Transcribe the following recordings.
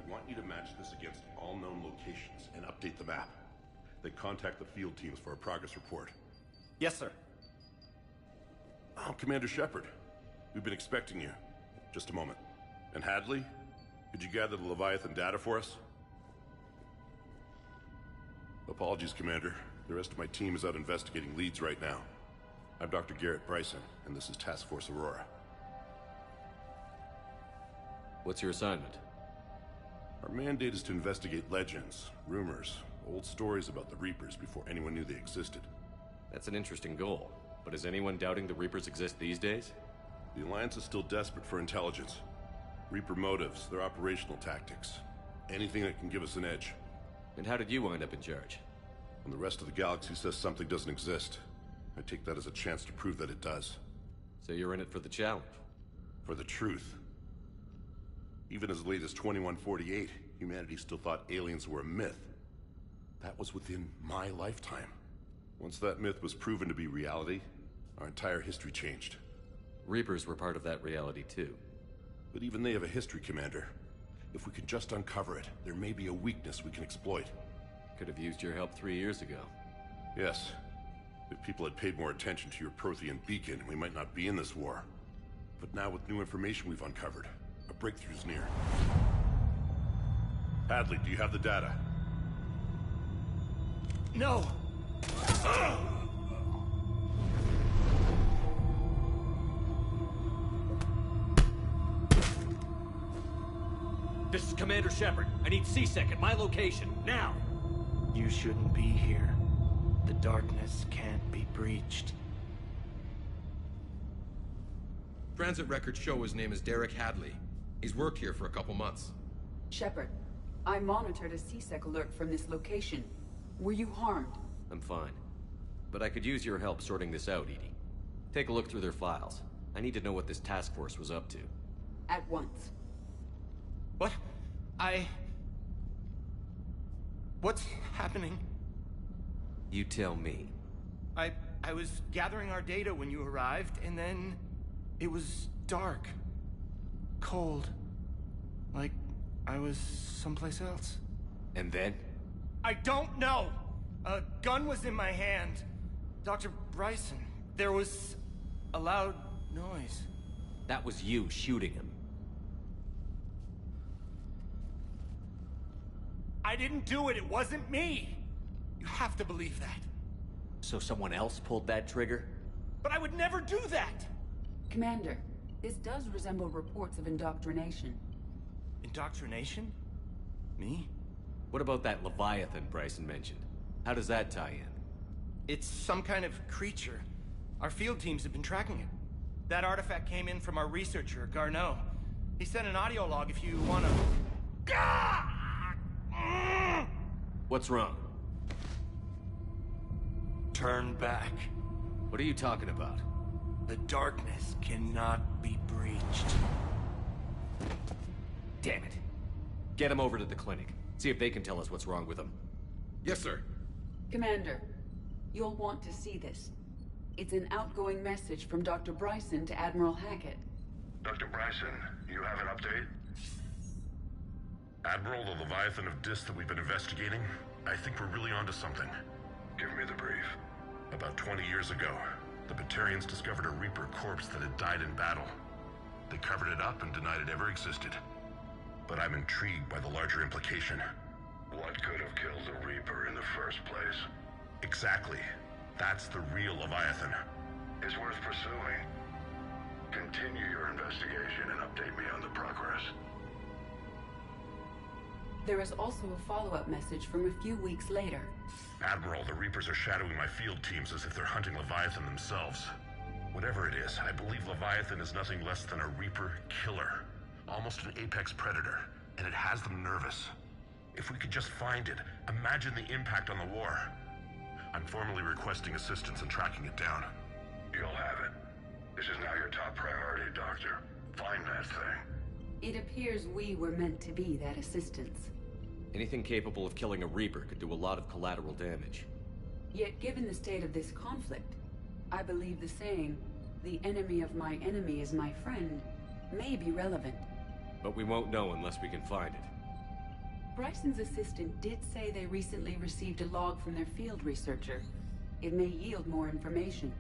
I want you to match this against all known locations and update the map. Then contact the field teams for a progress report. Yes, sir. Oh, Commander Shepard. We've been expecting you. Just a moment. And Hadley? Could you gather the Leviathan data for us? Apologies, Commander. The rest of my team is out investigating leads right now. I'm Dr. Garrett Bryson, and this is Task Force Aurora. What's your assignment? Our mandate is to investigate legends, rumors, old stories about the Reapers before anyone knew they existed. That's an interesting goal. But is anyone doubting the Reapers exist these days? The Alliance is still desperate for intelligence. Reaper motives, their operational tactics. Anything that can give us an edge. And how did you wind up in charge? When the rest of the galaxy says something doesn't exist, I take that as a chance to prove that it does. So you're in it for the challenge? For the truth. Even as late as 2148, humanity still thought aliens were a myth. That was within my lifetime. Once that myth was proven to be reality, our entire history changed. Reapers were part of that reality too. But even they have a history, Commander. If we can just uncover it, there may be a weakness we can exploit. Could have used your help 3 years ago. Yes. If people had paid more attention to your Prothean beacon, we might not be in this war. But now with new information we've uncovered, a breakthrough's near. Hadley, do you have the data? No! This is Commander Shepard. I need C-Sec at my location, now! You shouldn't be here. The darkness can't be breached. Transit records show his name is Derek Hadley. He's worked here for a couple months. Shepard, I monitored a C-Sec alert from this location. Were you harmed? I'm fine. But I could use your help sorting this out, EDI. Take a look through their files. I need to know what this task force was up to. At once. What? What's happening? You tell me. I was gathering our data when you arrived, and then it was dark. Cold. Like I was someplace else. And then? I don't know! A gun was in my hand. Dr. Bryson, there was a loud noise. That was you shooting him. I didn't do it, it wasn't me! You have to believe that. So someone else pulled that trigger? But I would never do that! Commander, this does resemble reports of indoctrination. Indoctrination? Me? What about that Leviathan Bryson mentioned? How does that tie in? It's some kind of creature. Our field teams have been tracking it. That artifact came in from our researcher, Garneau. He sent an audio log if you wanna... What's wrong? Turn back. What are you talking about? The darkness cannot be breached. Damn it. Get him over to the clinic. See if they can tell us what's wrong with him. Yes, sir. Commander, you'll want to see this. It's an outgoing message from Dr. Bryson to Admiral Hackett. Dr. Bryson, you have an update? Admiral, the Leviathan of Dis that we've been investigating, I think we're really onto something. Give me the brief. About 20 years ago, the Batarians discovered a Reaper corpse that had died in battle. They covered it up and denied it ever existed. But I'm intrigued by the larger implication. What could have killed the Reaper in the first place? Exactly. That's the real Leviathan. It's worth pursuing. Continue your investigation and update me on the progress. There is also a follow-up message from a few weeks later. Admiral, the Reapers are shadowing my field teams as if they're hunting Leviathan themselves. Whatever it is, I believe Leviathan is nothing less than a Reaper killer. Almost an apex predator, and it has them nervous. If we could just find it, imagine the impact on the war. I'm formally requesting assistance in tracking it down. You'll have it. This is now your top priority, Doctor. Find that thing. It appears we were meant to be that assistance. Anything capable of killing a Reaper could do a lot of collateral damage. Yet given the state of this conflict, I believe the saying, "The enemy of my enemy is my friend," may be relevant. But we won't know unless we can find it. Bryson's assistant did say they recently received a log from their field researcher. It may yield more information.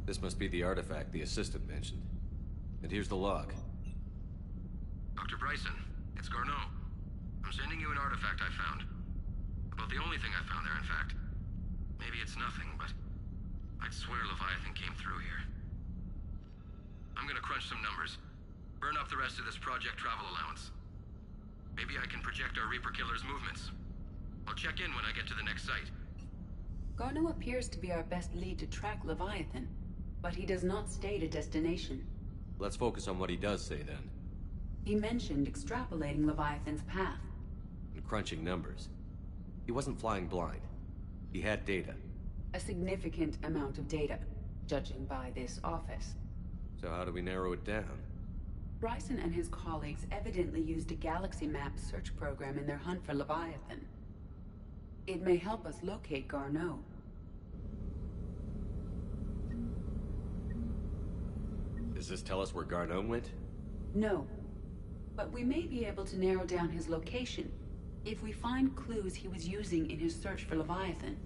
This must be the artifact the assistant mentioned. And here's the log. Dr. Bryson, it's Garneau. I'm sending you an artifact I found. About the only thing I found there, in fact. Maybe it's nothing, but I'd swear Leviathan came through here. I'm gonna crunch some numbers. Burn up the rest of this Project Travel allowance. Maybe I can project our Reaper Killer's movements. I'll check in when I get to the next site. Garneau appears to be our best lead to track Leviathan, but he does not state a destination. Let's focus on what he does say then. He mentioned extrapolating Leviathan's path. And crunching numbers. He wasn't flying blind. He had data. A significant amount of data, judging by this office. So how do we narrow it down? Bryson and his colleagues evidently used a galaxy map search program in their hunt for Leviathan. It may help us locate Garneau. Does this tell us where Garneau went? No. But we may be able to narrow down his location if we find clues he was using in his search for Leviathan.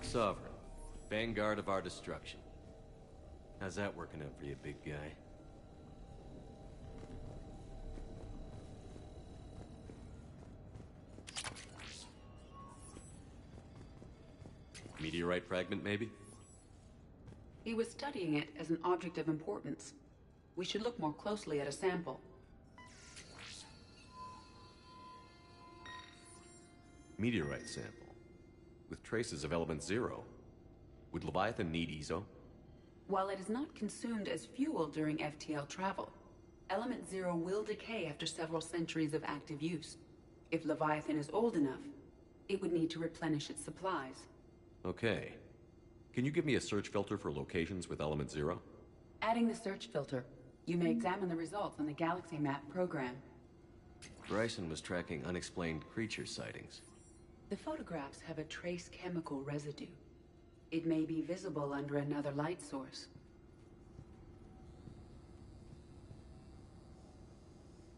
Sovereign. Vanguard of our destruction. How's that working out for you, big guy? Meteorite fragment, maybe? He was studying it as an object of importance. We should look more closely at a sample. Meteorite sample. With traces of element zero. Would Leviathan need EZO? While it is not consumed as fuel during FTL travel, element zero will decay after several centuries of active use. If Leviathan is old enough, it would need to replenish its supplies. Okay. Can you give me a search filter for locations with element zero? Adding the search filter, you may examine the results on the Galaxy Map program. Bryson was tracking unexplained creature sightings. The photographs have a trace chemical residue. It may be visible under another light source.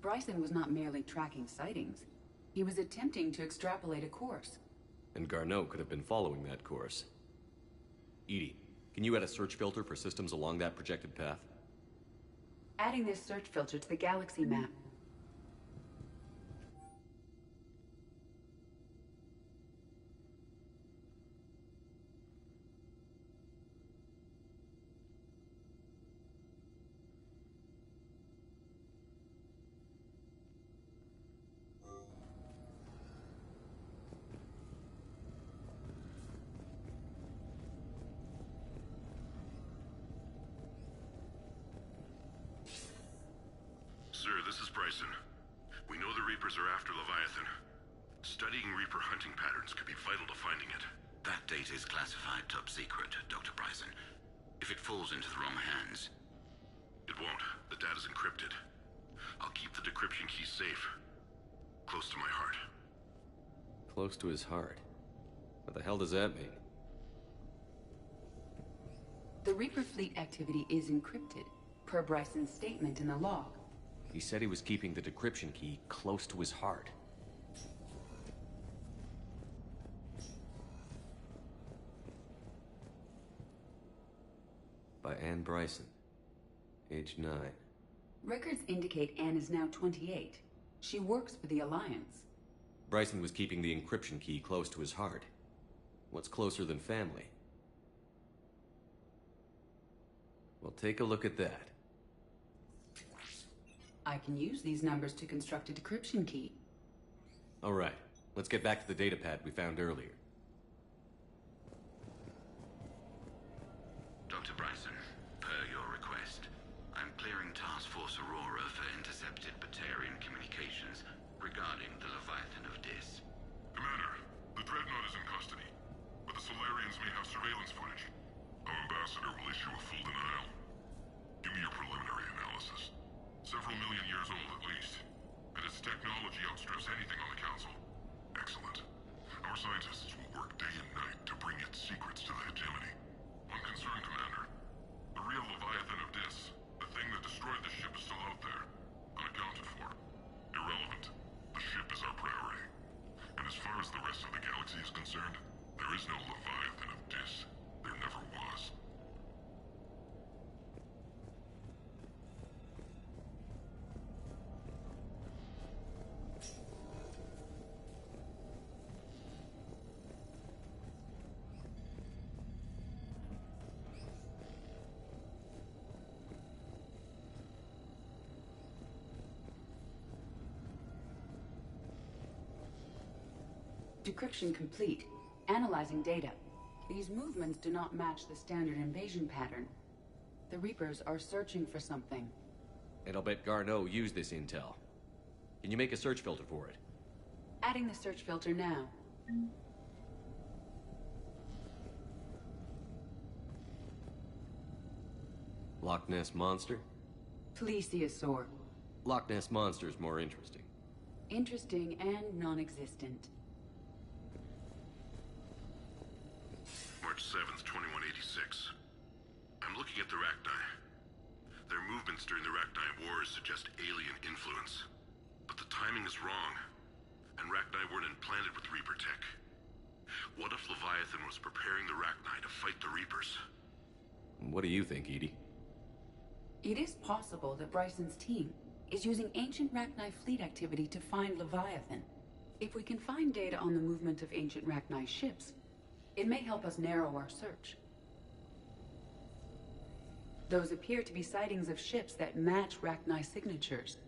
Bryson was not merely tracking sightings. He was attempting to extrapolate a course. And Garneau could have been following that course. EDI, can you add a search filter for systems along that projected path? Adding this search filter to the Galaxy Map. Sir, this is Bryson. We know the Reapers are after Leviathan. Studying Reaper hunting patterns could be vital to finding it. That data is classified top secret, Dr. Bryson. If it falls into the wrong hands... It won't. The data's encrypted. I'll keep the decryption key safe Close to his heart. What the hell does that mean? The Reaper fleet activity is encrypted, per Bryson's statement in the log. He said he was keeping the decryption key close to his heart. By Anne Bryson. Age 9. Records indicate Anne is now 28. She works for the Alliance. Bryson was keeping the encryption key close to his heart. What's closer than family? Well, take a look at that. I can use these numbers to construct a decryption key. All right, let's get back to the datapad we found earlier. Dr. Bryson, per your request, I'm clearing Task Force Aurora for intercepted Batarian communications regarding the Leviathan of Dis. Commander, the Dreadnought is in custody, but the Solarians may have surveillance footage. Our ambassador will issue a full denial. Give me your preliminary analysis. Several million years old at least, and its technology outstrips anything on the Council. Excellent. Our scientists will work day and night to bring its secrets to the hegemony. One concern, Commander. The real Leviathan of Dis, the thing that destroyed the ship, is still out there, unaccounted for. Irrelevant. The ship is our priority. And as far as the rest of the galaxy is concerned, there is no Leviathan of Dis. There never was. Decryption complete. Analyzing data. These movements do not match the standard invasion pattern. The Reapers are searching for something. And I'll bet Garneau used this intel. Can you make a search filter for it? Adding the search filter now. Loch Ness Monster? Plesiosaur. Loch Ness Monster is more interesting. Interesting and non-existent. March 7th, 2186. I'm looking at the Rachni. Their movements during the Rachni Wars suggest alien influence. But the timing is wrong. And Rachni weren't implanted with Reaper tech. What if Leviathan was preparing the Rachni to fight the Reapers? What do you think, EDI? It is possible that Bryson's team is using ancient Rachni fleet activity to find Leviathan. If we can find data on the movement of ancient Rachni ships, it may help us narrow our search. Those appear to be sightings of ships that match Rachni signatures.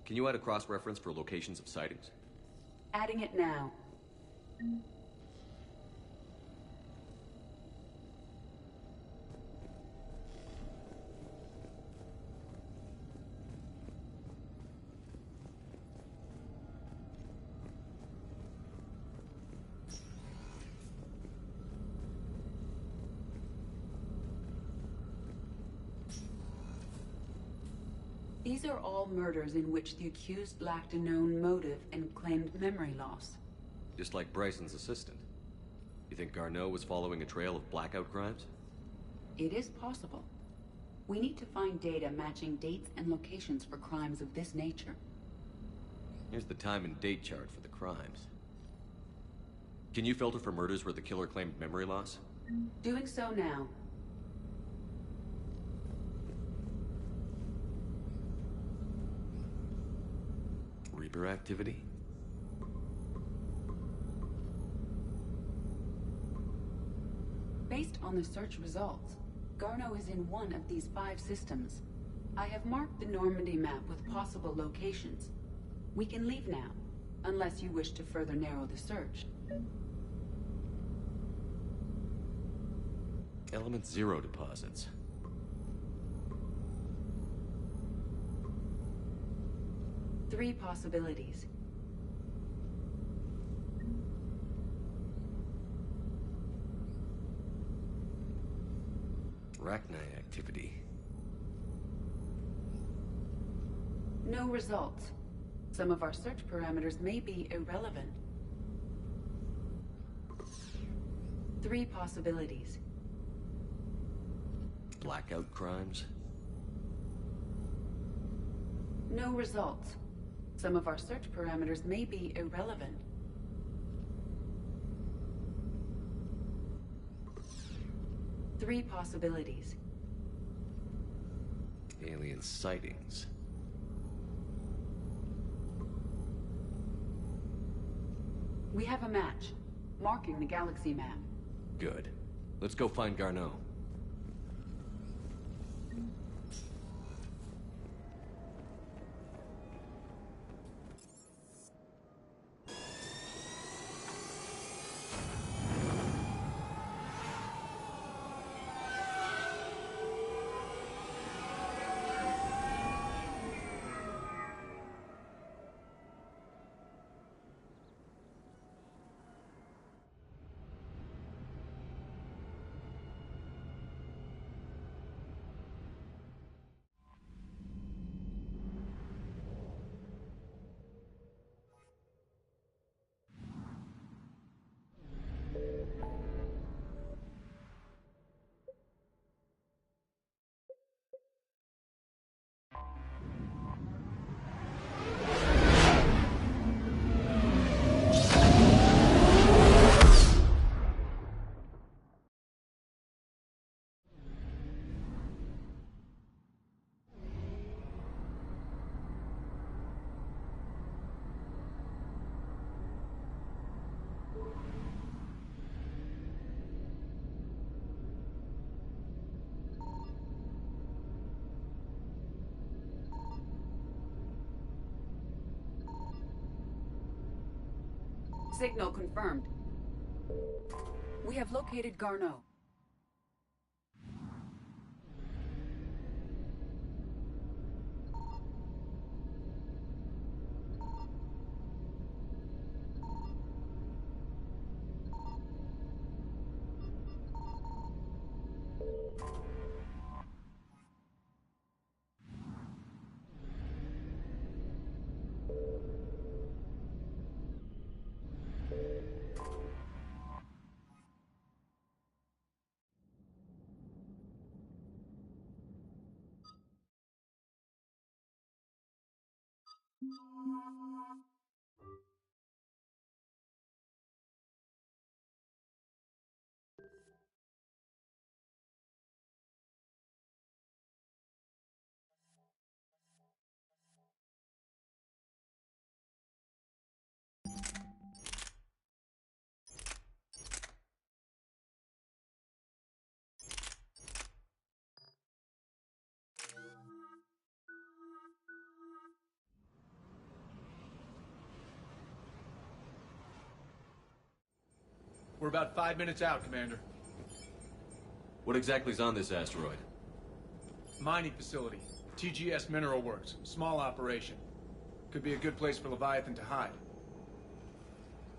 Can you add a cross-reference for locations of sightings? Adding it now. These are all murders in which the accused lacked a known motive and claimed memory loss. Just like Bryson's assistant. You think Garneau was following a trail of blackout crimes? It is possible. We need to find data matching dates and locations for crimes of this nature. Here's the time and date chart for the crimes. Can you filter for murders where the killer claimed memory loss? Doing so now. Reaper activity? Based on the search results, Garneau is in one of these 5 systems. I have marked the Normandy map with possible locations. We can leave now, unless you wish to further narrow the search. Element 0 deposits. Three possibilities. Rachni activity. No results. Some of our search parameters may be irrelevant. 3 possibilities. Blackout crimes? No results. Some of our search parameters may be irrelevant. Three possibilities. Alien sightings. We have a match, marking the galaxy map. Good. Let's go find Garneau. Signal confirmed. We have located Garneau. We're about 5 minutes out, Commander. What exactly is on this asteroid? Mining facility. TGS Mineral Works. Small operation. Could be a good place for Leviathan to hide.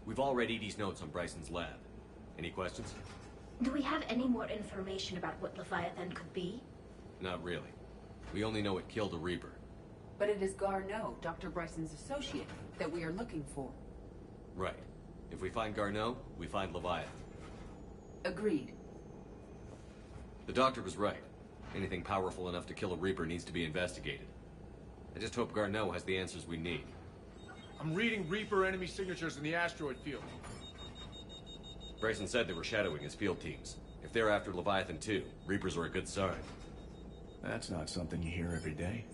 We've all read Edie's notes on Bryson's lab. Any questions? Do we have any more information about what Leviathan could be? Not really. We only know it killed a Reaper. But it is Garneau, Dr. Bryson's associate, that we are looking for. Right. If we find Garneau, we find Leviathan. Agreed. The doctor was right. Anything powerful enough to kill a Reaper needs to be investigated. I just hope Garneau has the answers we need. I'm reading Reaper enemy signatures in the asteroid field. Bryson said they were shadowing his field teams. If they're after Leviathan too, Reapers are a good sign. That's not something you hear every day.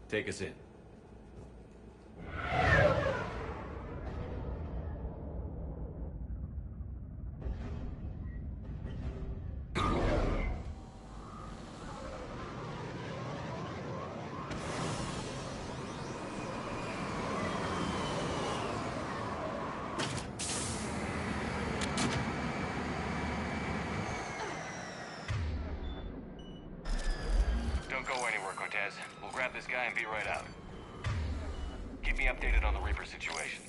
Take us in. Don't go anywhere, Cortez. We'll grab this guy and be right out. Keep me updated on the Reaper situation.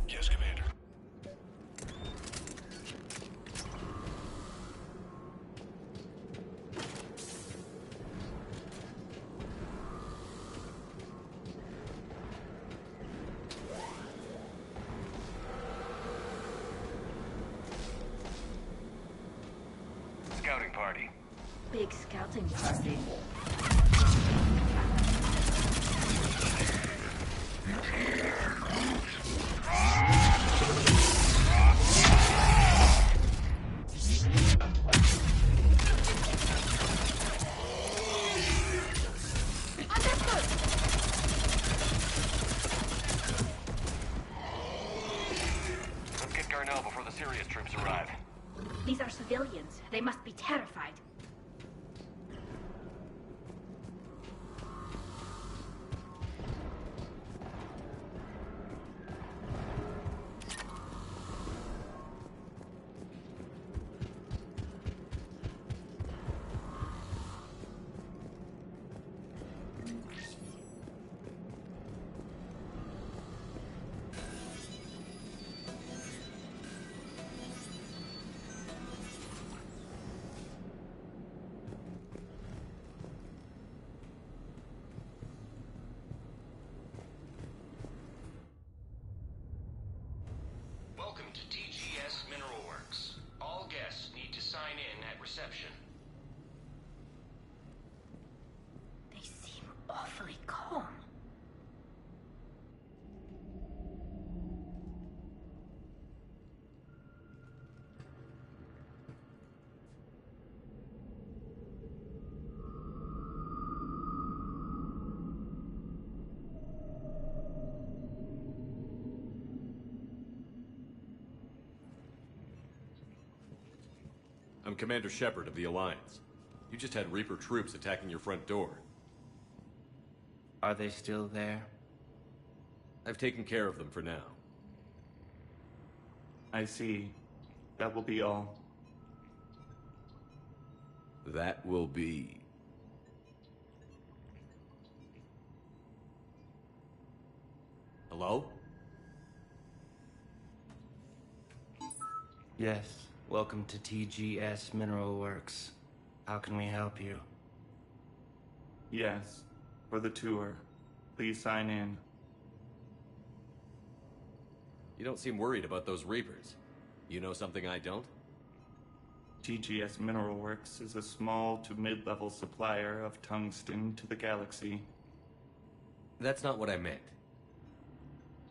Yes, Commander. big scouting party. Let's get Garnell before the serious troops arrive. These are civilians. They must be terrified. Welcome to TGS Mineral Works. All guests need to sign in at reception. They seem awfully calm. I'm Commander Shepard of the Alliance. You just had Reaper troops attacking your front door. Are they still there? I've taken care of them for now. I see. That will be all. That will be... Hello? Yes. Welcome to TGS Mineral Works. How can we help you? Yes. For the tour. Please sign in. You don't seem worried about those Reapers. You know something I don't? TGS Mineral Works is a small to mid-level supplier of tungsten to the galaxy. That's not what I meant.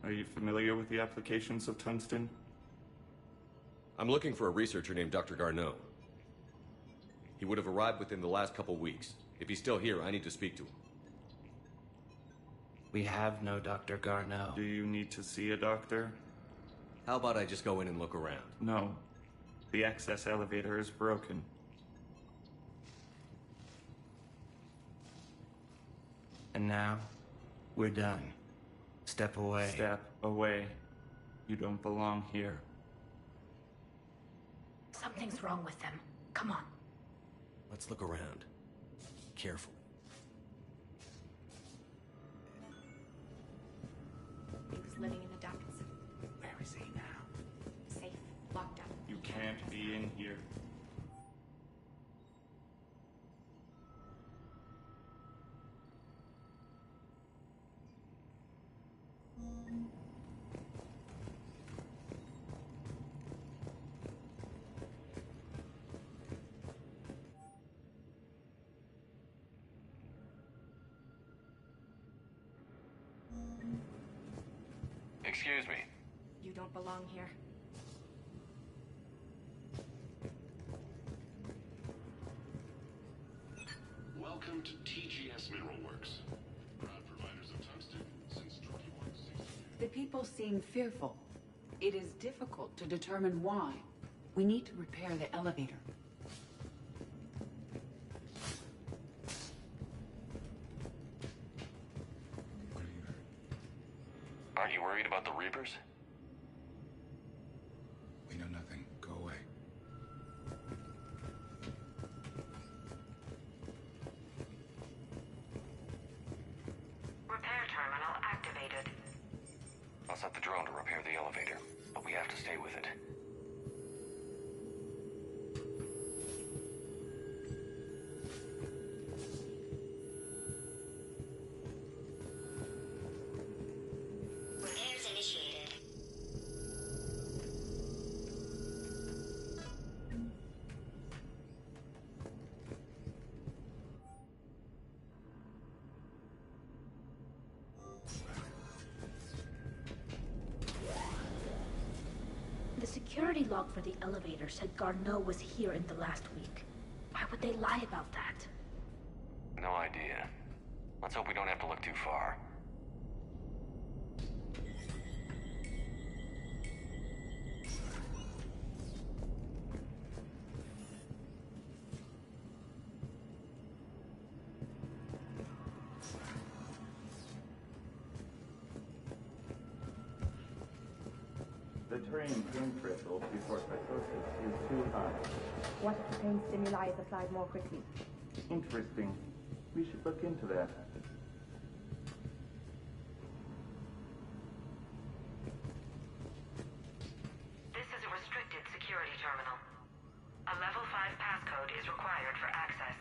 Are you familiar with the applications of tungsten? I'm looking for a researcher named Dr. Garneau. He would have arrived within the last couple weeks. If he's still here, I need to speak to him. We have no Dr. Garneau. Do you need to see a doctor? How about I just go in and look around? No. The access elevator is broken. And now, we're done. Step away. Step away. You don't belong here. Something's wrong with them. Come on. Let's look around. Careful. He was living in the ducts. Where is he now? Safe. Locked up. You can't be in here. Excuse me. You don't belong here. Welcome to TGS Mineral Works. Proud providers of tungsten since 2160. The people seem fearful. It is difficult to determine why. We need to repair the elevator. Aren't you worried about the Reapers? We know nothing. Go away. Repair terminal activated. I'll set the drone to repair the elevator, but we have to stay with it. Repairs initiated. security log for the elevator said Garneau was here in the last week. Why would they lie about that? No idea. Let's hope we don't have to look too far. The terrain pain threshold before psychosis is too high. What if the pain stimuli is applied more quickly? Interesting. We should look into that. This is a restricted security terminal. A level 5 passcode is required for access.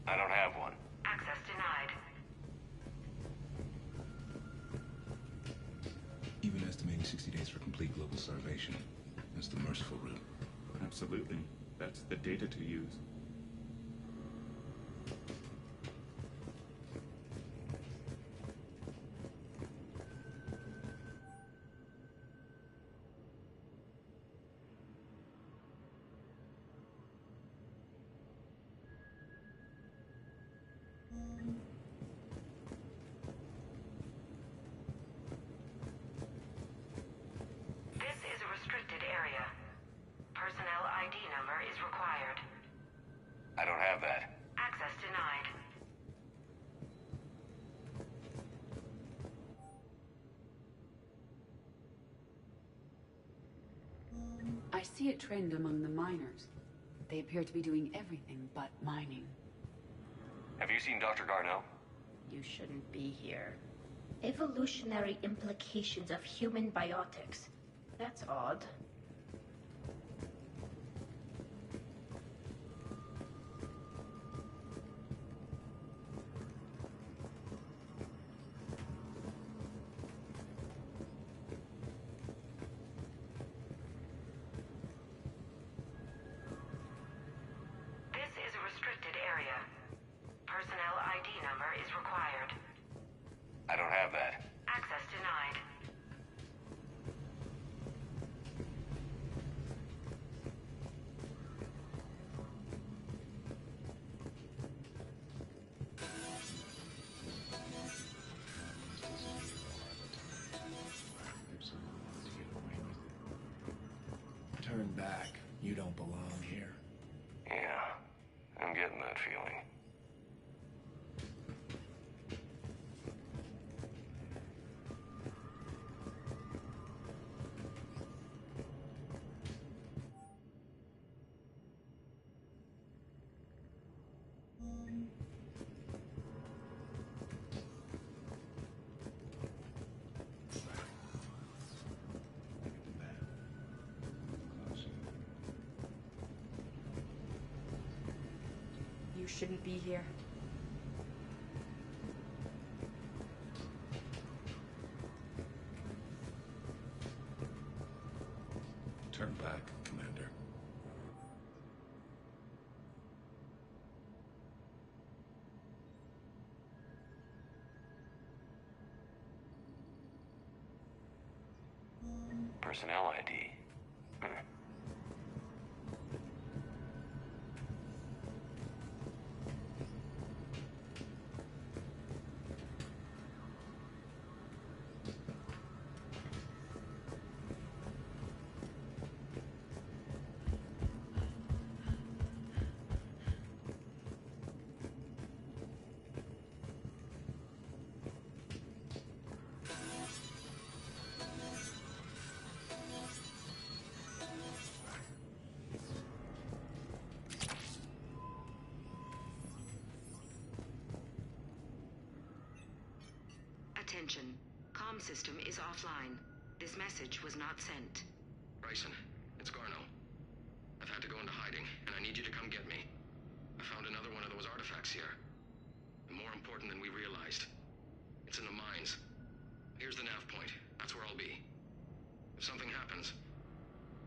I don't have one. Access denied. Even estimating 60 days for complete global starvation. That's the merciful route. Absolutely. That's the data to use. This is a restricted area. Personnel ID number is required. I don't have that. Access denied. I see a trend among the miners. They appear to be doing everything but mining. Have you seen Dr. Garneau? You shouldn't be here. Evolutionary implications of human biotics. That's odd. This is a restricted area. Personnel ID number is required. I don't have that. Access denied. Turn back. You don't belong here. Yeah, I'm getting that feeling. You shouldn't be here. Turn back, Commander. Personnel ID. Attention. Comm system is offline. This message was not sent. Bryson, it's Garneau. I've had to go into hiding, and I need you to come get me. I found another one of those artifacts here. More important than we realized. It's in the mines. Here's the nav point. That's where I'll be. If something happens,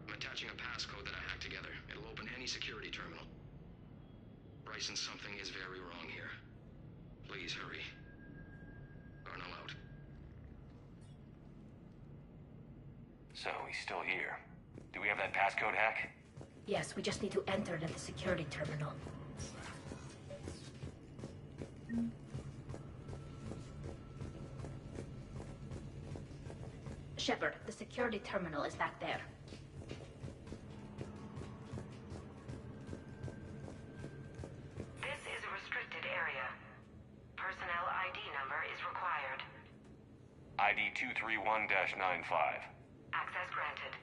I'm attaching a passcode that I hacked together. It'll open any security terminal. Bryson, something is very wrong here. Please hurry. Garneau out. So he's still here. Do we have that passcode hack? Yes, we just need to enter it at the security terminal. Shepard, the security terminal is back there. This is a restricted area. Personnel ID number is required. ID 231-95. Access granted.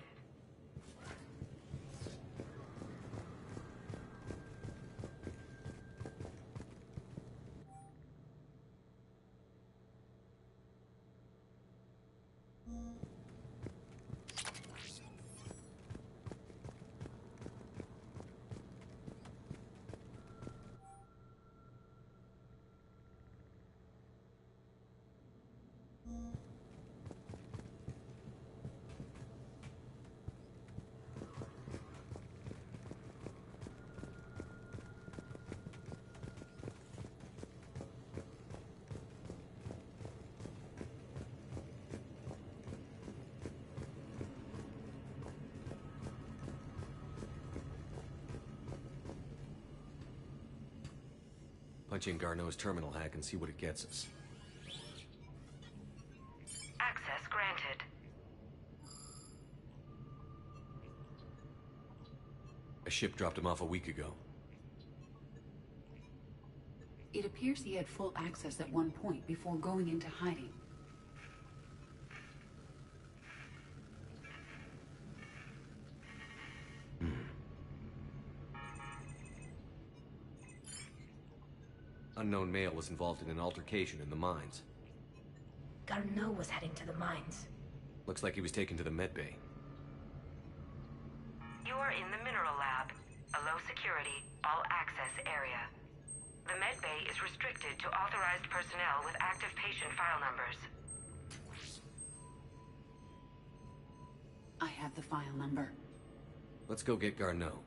Punch in Garneau's terminal hack and see what it gets us. Access granted. A ship dropped him off a week ago. It appears he had full access at one point before going into hiding. Unknown male was involved in an altercation in the mines. Garneau was heading to the mines. Looks like he was taken to the medbay. You are in the mineral lab, a low security, all access area. The medbay is restricted to authorized personnel with active patient file numbers. I have the file number. Let's go get Garneau.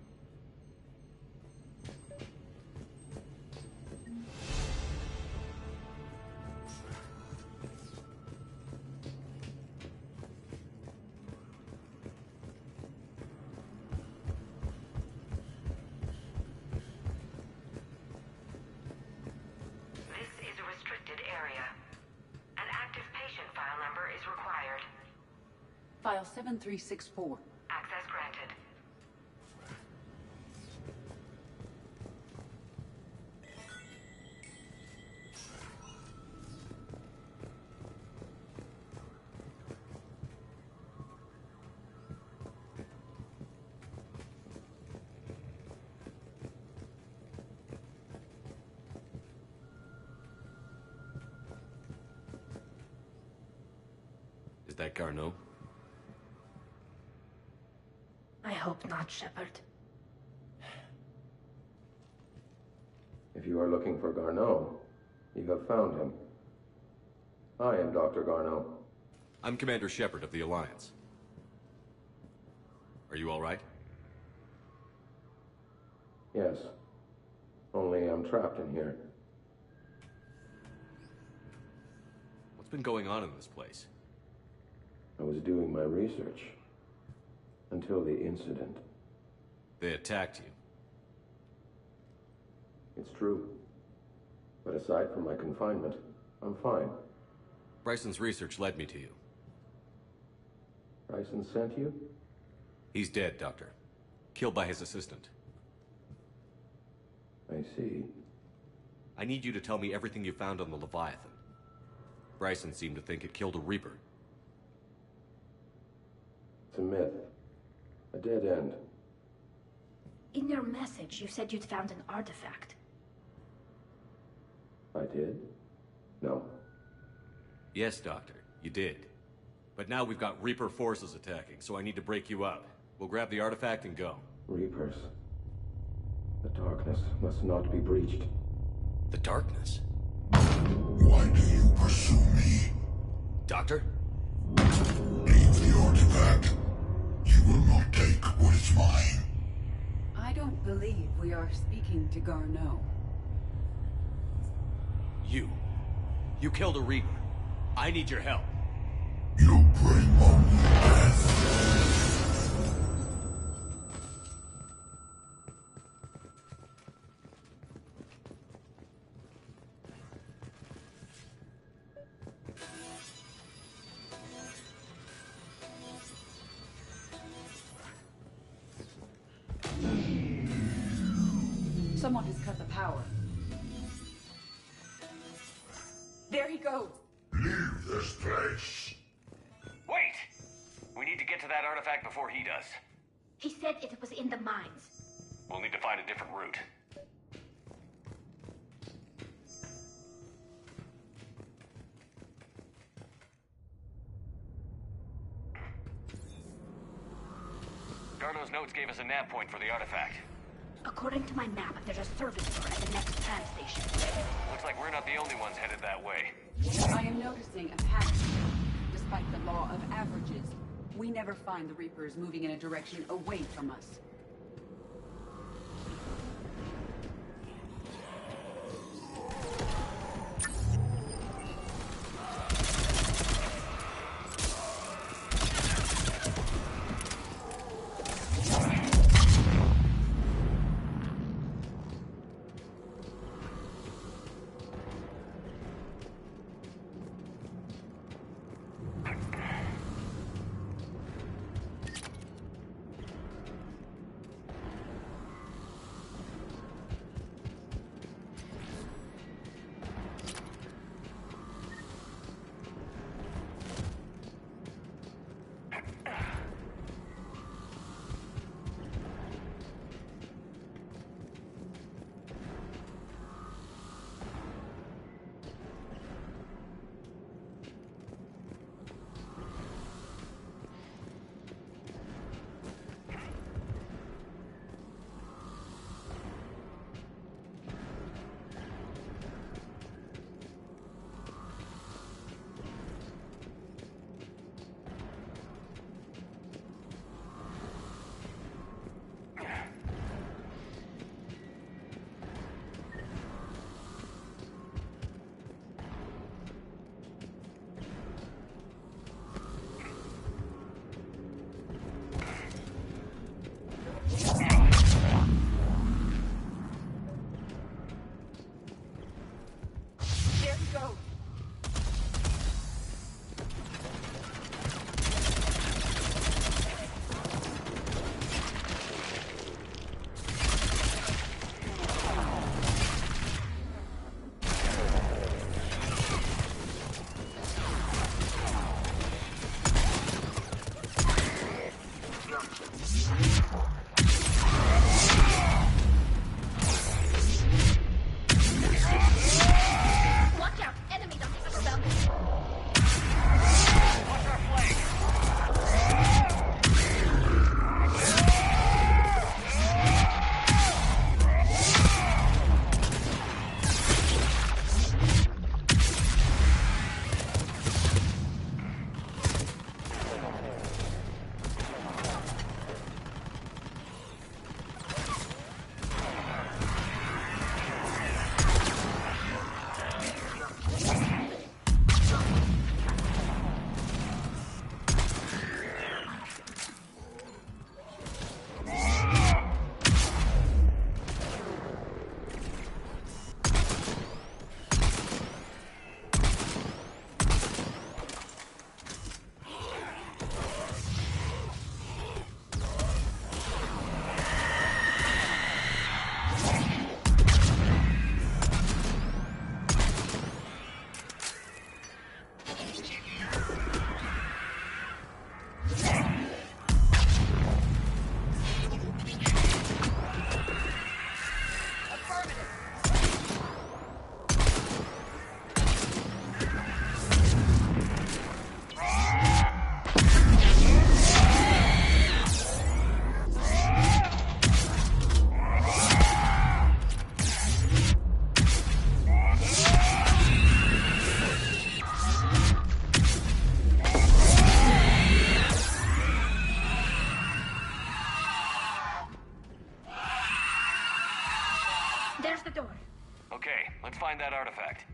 File 7364. Access granted. Is that Garneau? I hope not, Shepard. If you are looking for Garneau, you have found him. I am Dr. Garneau. I'm Commander Shepard of the Alliance. Are you all right? Yes. Only I'm trapped in here. What's been going on in this place? I was doing my research. Until the incident. They attacked you. It's true. But aside from my confinement, I'm fine. Bryson's research led me to you. Bryson sent you? He's dead, Doctor. Killed by his assistant. I see. I need you to tell me everything you found on the Leviathan. Bryson seemed to think it killed a Reaper. It's a myth. A dead end. In your message, you said you'd found an artifact. I did? No. Yes, Doctor, you did. But now we've got Reaper forces attacking, so I need to break you up. We'll grab the artifact and go. Reapers. The darkness must not be breached. The darkness? Why do you pursue me? Doctor? Leave the artifact. You will not take what is mine. I don't believe we are speaking to Garneau. You killed a Reaper. I need your help. You bring only death. Someone has cut the power. There he goes. Leave this place. Wait! We need to get to that artifact before he does. He said it was in the mines. We'll need to find a different route. Garno's notes gave us a nav point for the artifact. According to my map, there's a service door at the next tram station. Looks like we're not the only ones headed that way. I am noticing a pattern. Despite the law of averages, we never find the Reapers moving in a direction away from us. find that artifact.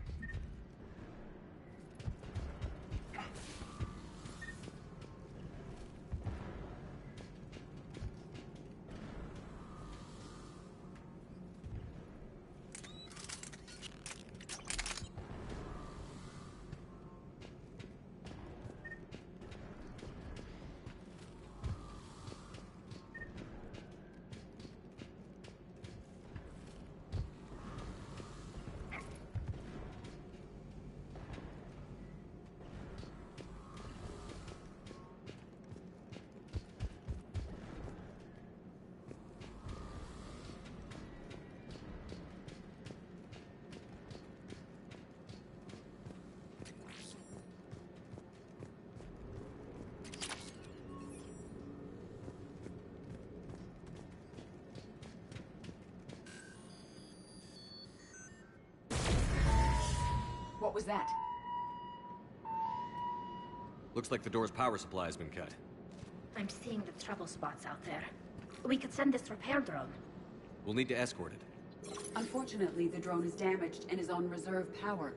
What was that? Looks like the door's power supply has been cut. I'm seeing the trouble spots out there. We could send this repair drone. We'll need to escort it. Unfortunately, the drone is damaged and is on reserve power.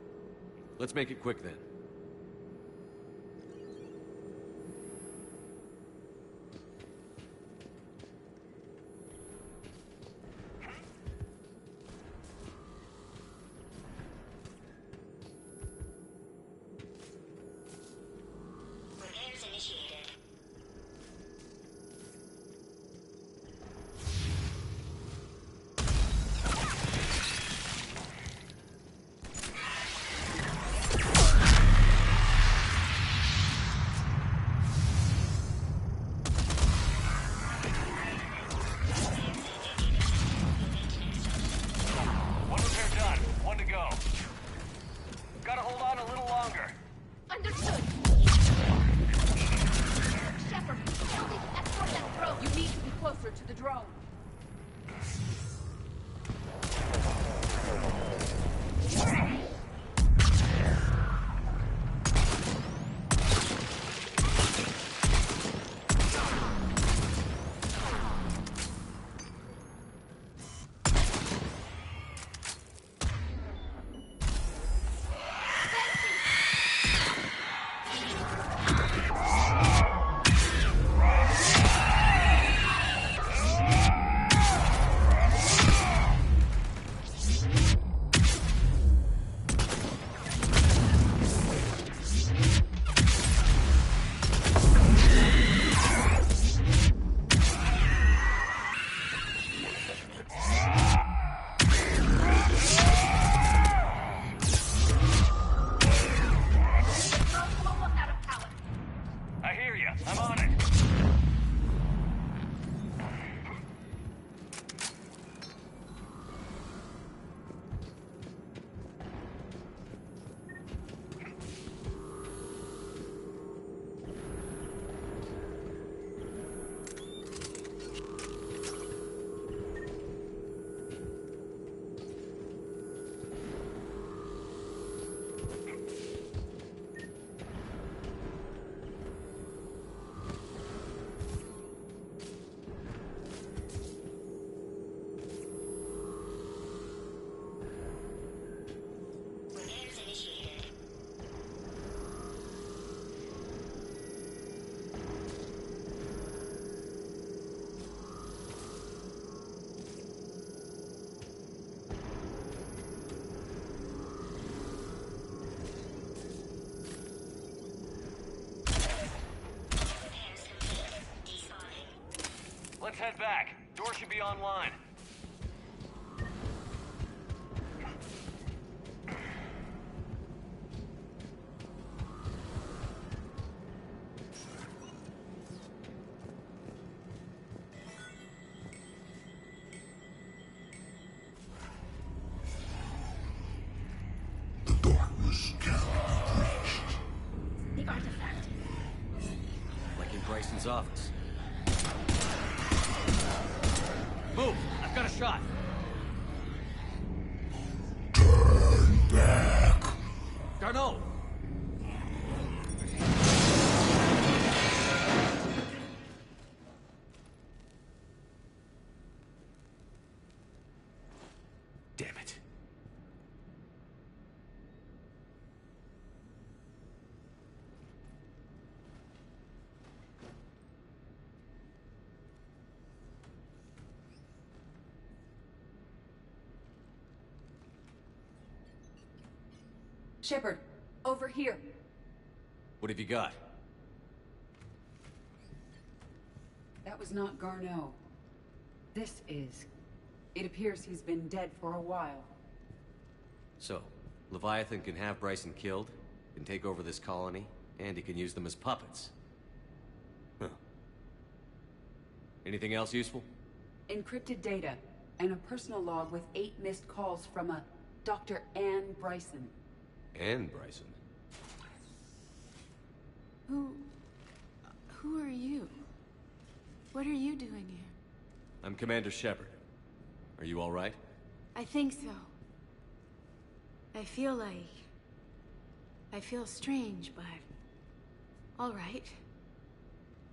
Let's make it quick then. Repairs initiated. One repair done. One to go. Gotta hold on a little longer. Understood. Shepard, help me escort that drone. You need to be closer to the drone. I hear you. I'm on it. Repairs initiated. Repairs complete. Despotting. Let's head back. Door should be online. The darkness cannot be breached. The artifact. Like in Bryson's office. Move! I've got a shot! Turn back. Garneau! Damn it. Shepard, over here. What have you got? That was not Garneau. This is. It appears he's been dead for a while. So, Leviathan can have Bryson killed, can take over this colony, and he can use them as puppets. Huh. Anything else useful? Encrypted data, and a personal log with 8 missed calls from a Dr. Anne Bryson. Anne Bryson? Who are you? What are you doing here? I'm Commander Shepard. Are you all right? I think so. I feel like I feel strange, but... all right.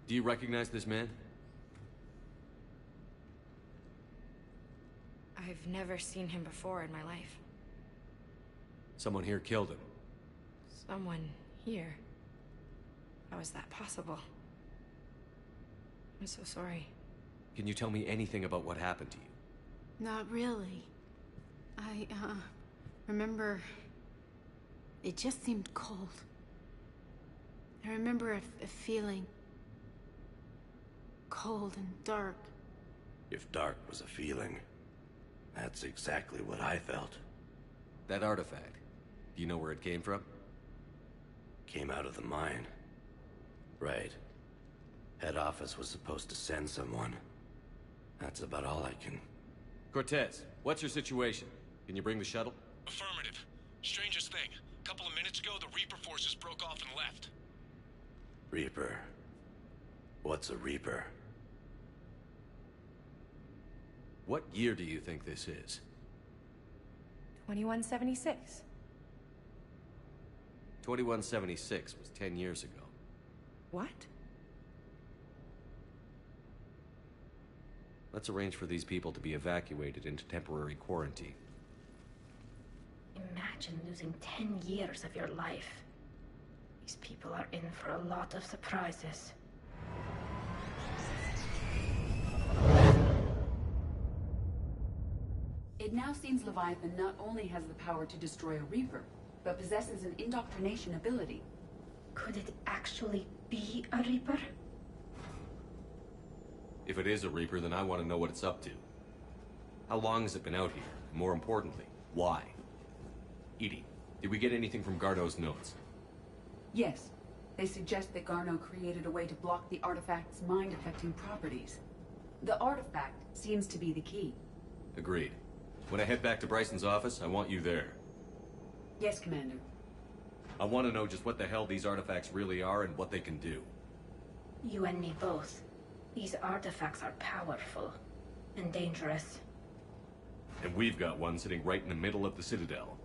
Do you recognize this man? I've never seen him before in my life. Someone here killed him. Someone here? How is that possible? I'm so sorry. Can you tell me anything about what happened to you? Not really. I, remember... it just seemed cold. I remember a feeling... cold and dark. If dark was a feeling, that's exactly what I felt. That artifact, do you know where it came from? Came out of the mine. Right. Head office was supposed to send someone. That's about all I can... Cortez, what's your situation? Can you bring the shuttle? Affirmative. Strangest thing. A couple of minutes ago, the Reaper forces broke off and left. Reaper. What's a Reaper? What year do you think this is? 2176. 2176 was 10 years ago. What? Let's arrange for these people to be evacuated into temporary quarantine. Imagine losing 10 years of your life. These people are in for a lot of surprises. It now seems Leviathan not only has the power to destroy a Reaper, but possesses an indoctrination ability. Could it actually be a Reaper? If it is a Reaper, then I want to know what it's up to. How long has it been out here? And more importantly, why? EDI, did we get anything from Garneau's notes? Yes. They suggest that Garneau created a way to block the artifact's mind-affecting properties. The artifact seems to be the key. Agreed. When I head back to Bryson's office, I want you there. Yes, Commander. I want to know just what the hell these artifacts really are and what they can do. You and me both. These artifacts are powerful and dangerous. And we've got one sitting right in the middle of the Citadel.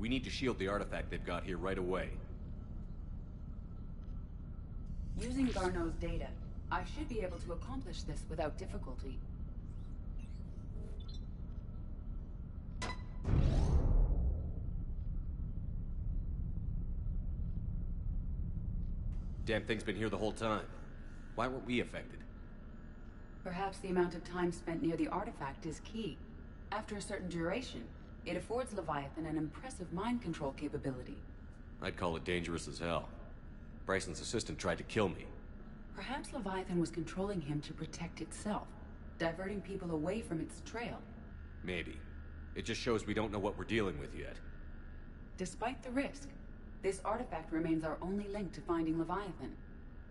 We need to shield the artifact they've got here right away. Using Garneau's data, I should be able to accomplish this without difficulty. Damn thing's been here the whole time. Why weren't we affected? Perhaps the amount of time spent near the artifact is key. After a certain duration, it affords Leviathan an impressive mind control capability. I'd call it dangerous as hell. Bryson's assistant tried to kill me. Perhaps Leviathan was controlling him to protect itself, diverting people away from its trail. Maybe. It just shows we don't know what we're dealing with yet. Despite the risk, this artifact remains our only link to finding Leviathan.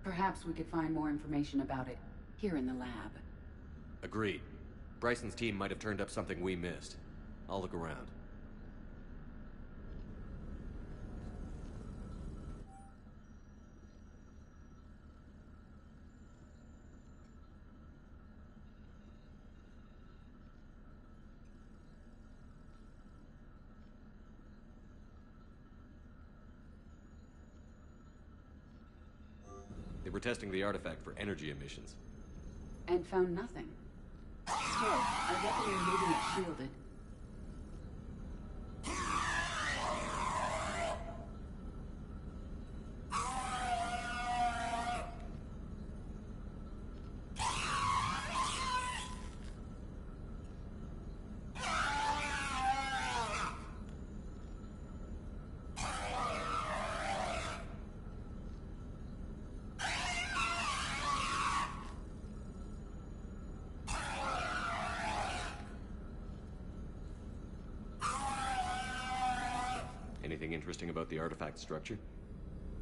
Perhaps we could find more information about it here in the lab. Agreed. Bryson's team might have turned up something we missed. I'll look around. They were testing the artifact for energy emissions. And found nothing. Still, I recommend leaving it shielded. Anything interesting about the artifact structure?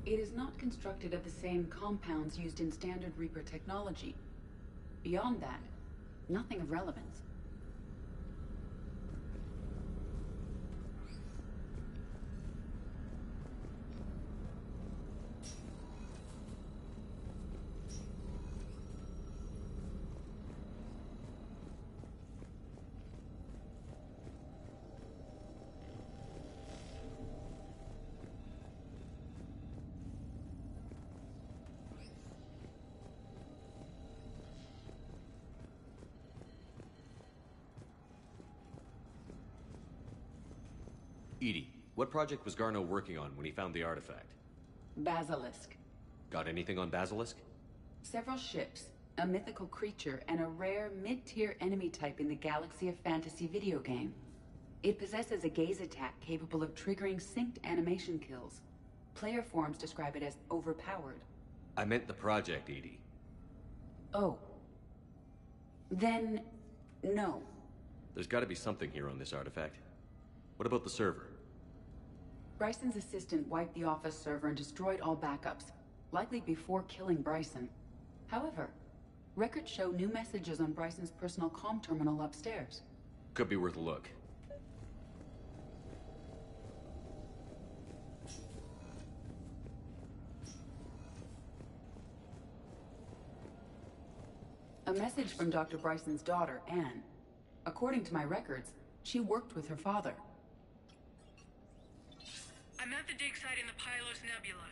It is not constructed of the same compounds used in standard Reaper technology. Beyond that, nothing of relevance. EDI, what project was Garneau working on when he found the artifact? Basilisk. Got anything on Basilisk? Several ships, a mythical creature, and a rare mid-tier enemy type in the Galaxy of Fantasy video game. It possesses a gaze attack capable of triggering synced animation kills. Player forums describe it as overpowered. I meant the project, EDI. Oh. Then, no. There's gotta be something here on this artifact. What about the server? Bryson's assistant wiped the office server and destroyed all backups, likely before killing Bryson. However, records show new messages on Bryson's personal comm terminal upstairs. Could be worth a look. A message from Dr. Bryson's daughter, Anne. According to my records, she worked with her father. I'm at the dig site in the Pylos Nebula.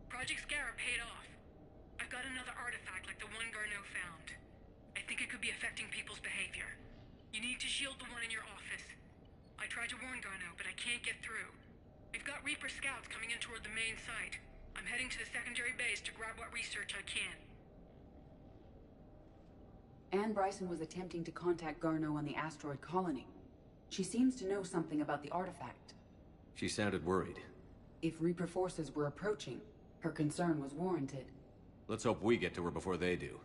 Project Scarab paid off. I've got another artifact like the one Garneau found. I think it could be affecting people's behavior. You need to shield the one in your office. I tried to warn Garneau, but I can't get through. We've got Reaper scouts coming in toward the main site. I'm heading to the secondary base to grab what research I can. Anne Bryson was attempting to contact Garneau on the asteroid colony. She seems to know something about the artifact. She sounded worried. If Reaper forces were approaching, her concern was warranted. Let's hope we get to her before they do.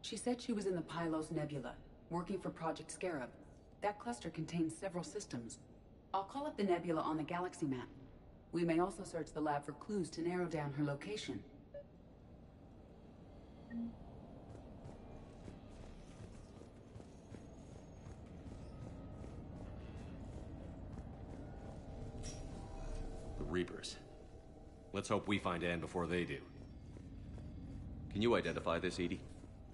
She said she was in the Pylos Nebula, working for Project Scarab. That cluster contains several systems. I'll call up the nebula on the galaxy map. We may also search the lab for clues to narrow down her location. The Reapers. Let's hope we find Anne before they do. Can you identify this, EDI?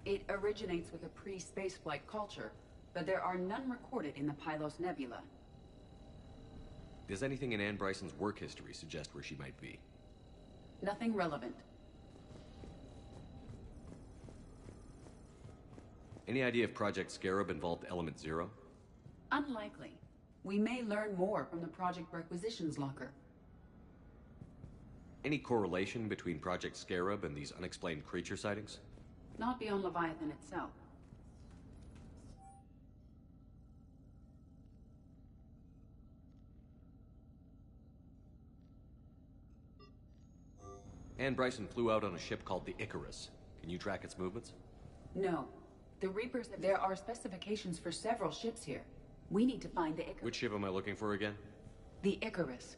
It originates with a pre-spaceflight culture, but there are none recorded in the Pylos Nebula. Does anything in Anne Bryson's work history suggest where she might be? Nothing relevant. Any idea if Project Scarab involved Element Zero? Unlikely. We may learn more from the Project Requisitions Locker. Any correlation between Project Scarab and these unexplained creature sightings? Not beyond Leviathan itself. Anne Bryson flew out on a ship called the Icarus. Can you track its movements? No. The Reapers, there are specifications for several ships here. We need to find the Icarus. Which ship am I looking for again? The Icarus.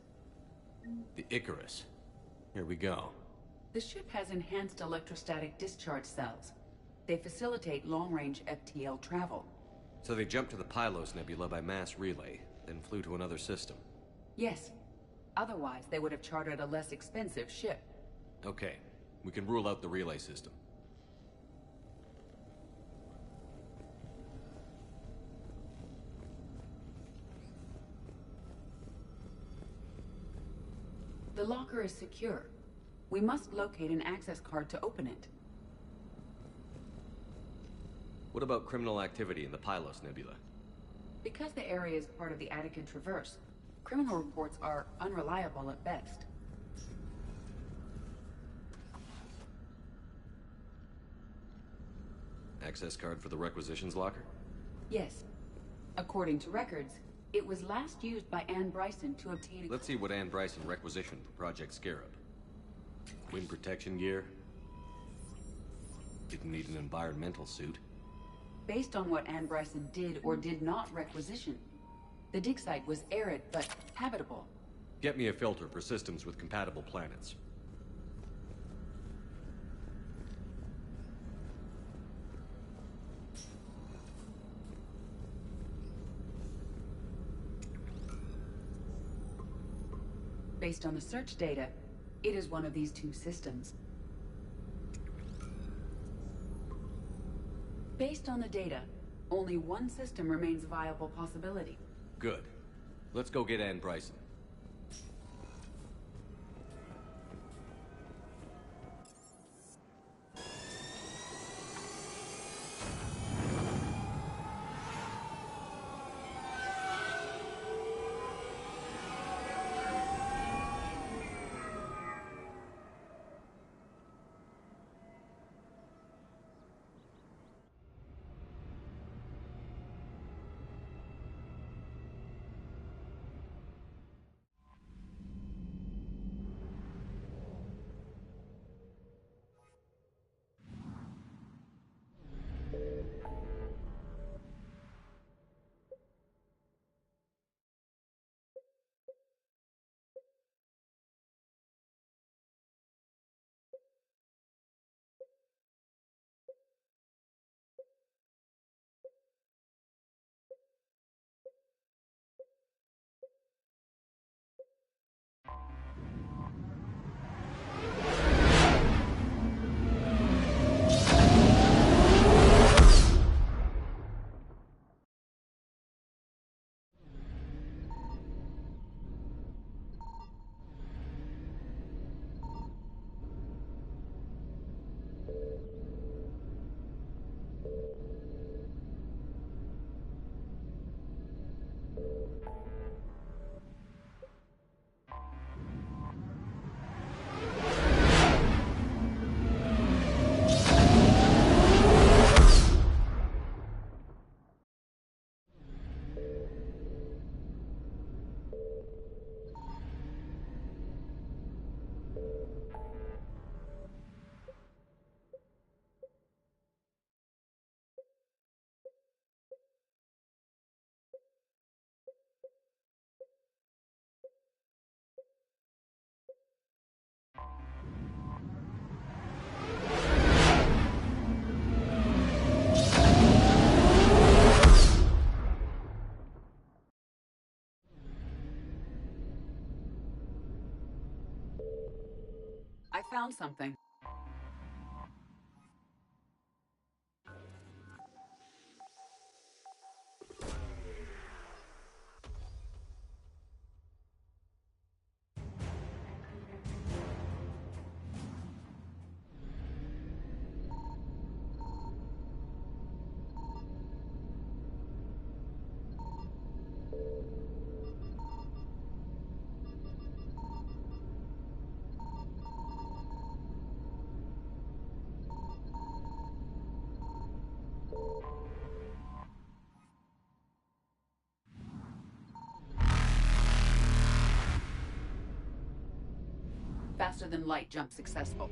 The Icarus. Here we go. The ship has enhanced electrostatic discharge cells. They facilitate long-range FTL travel. So they jumped to the Pylos Nebula by mass relay, then flew to another system. Yes. Otherwise, they would have chartered a less expensive ship. Okay. We can rule out the relay system. The locker is secure. We must locate an access card to open it. What about criminal activity in the Pylos Nebula? Because the area is part of the Attican Traverse, criminal reports are unreliable at best. Access card for the Requisitions Locker? Yes. According to records, it was last used by Anne Bryson to obtain a... Let's see what Anne Bryson requisitioned for Project Scarab. Wind protection gear. Didn't need an environmental suit. Based on what Anne Bryson did or did not requisition, the dig site was arid but habitable. Get me a filter for systems with compatible planets. Based on the search data, it is one of these two systems. Based on the data, only one system remains a viable possibility. Good. Let's go get Anne Bryson. I found something. Faster than light jump successful.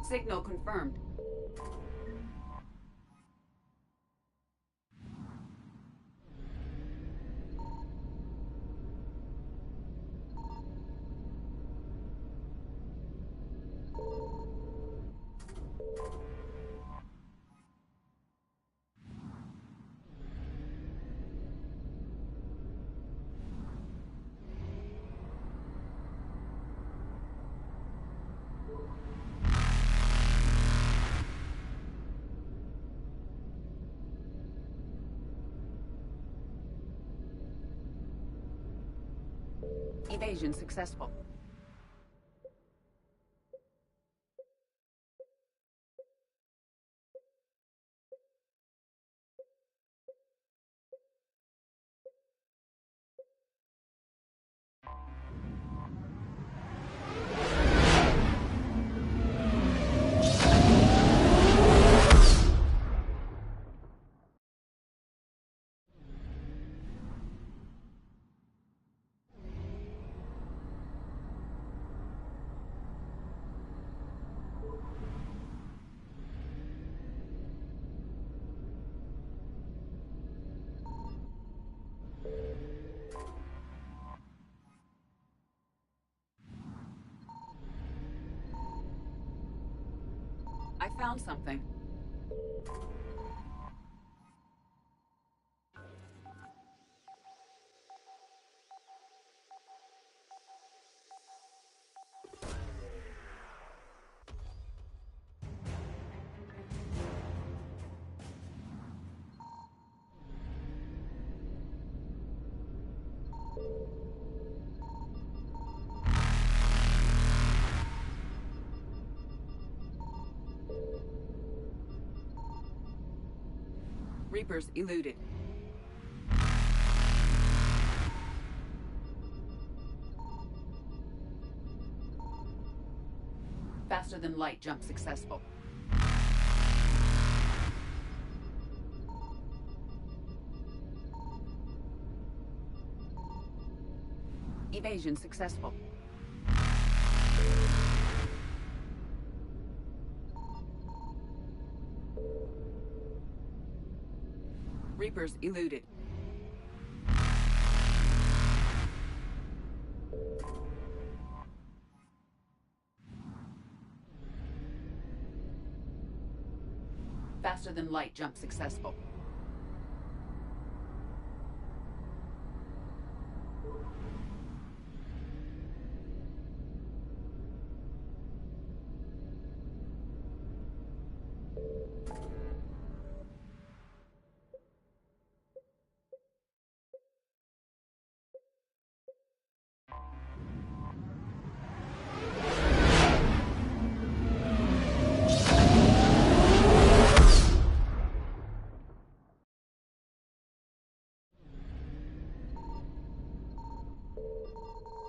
Signal confirmed. Evasion successful. I found something. Reapers eluded. Faster than light jump successful. Evasion successful. Reapers eluded. Faster than light jump successful.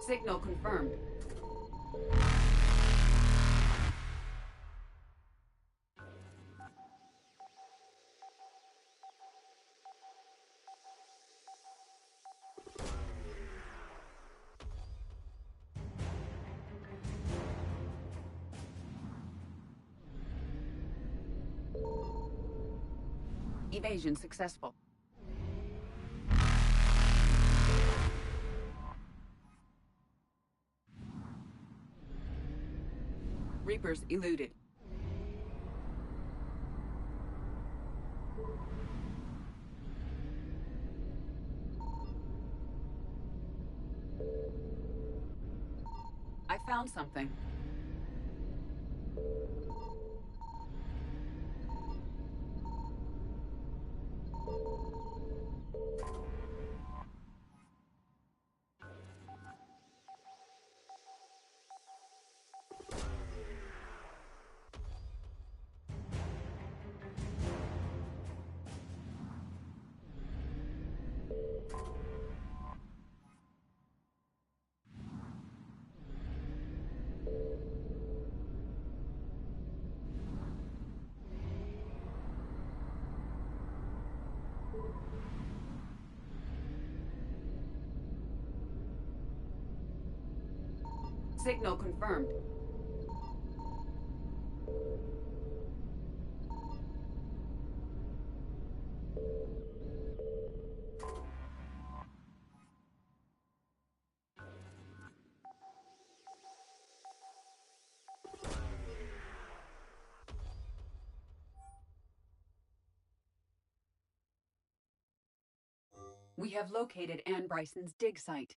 Signal confirmed. Evasion successful. Reapers eluded. I found something. Signal confirmed. We have located Anne Bryson's dig site.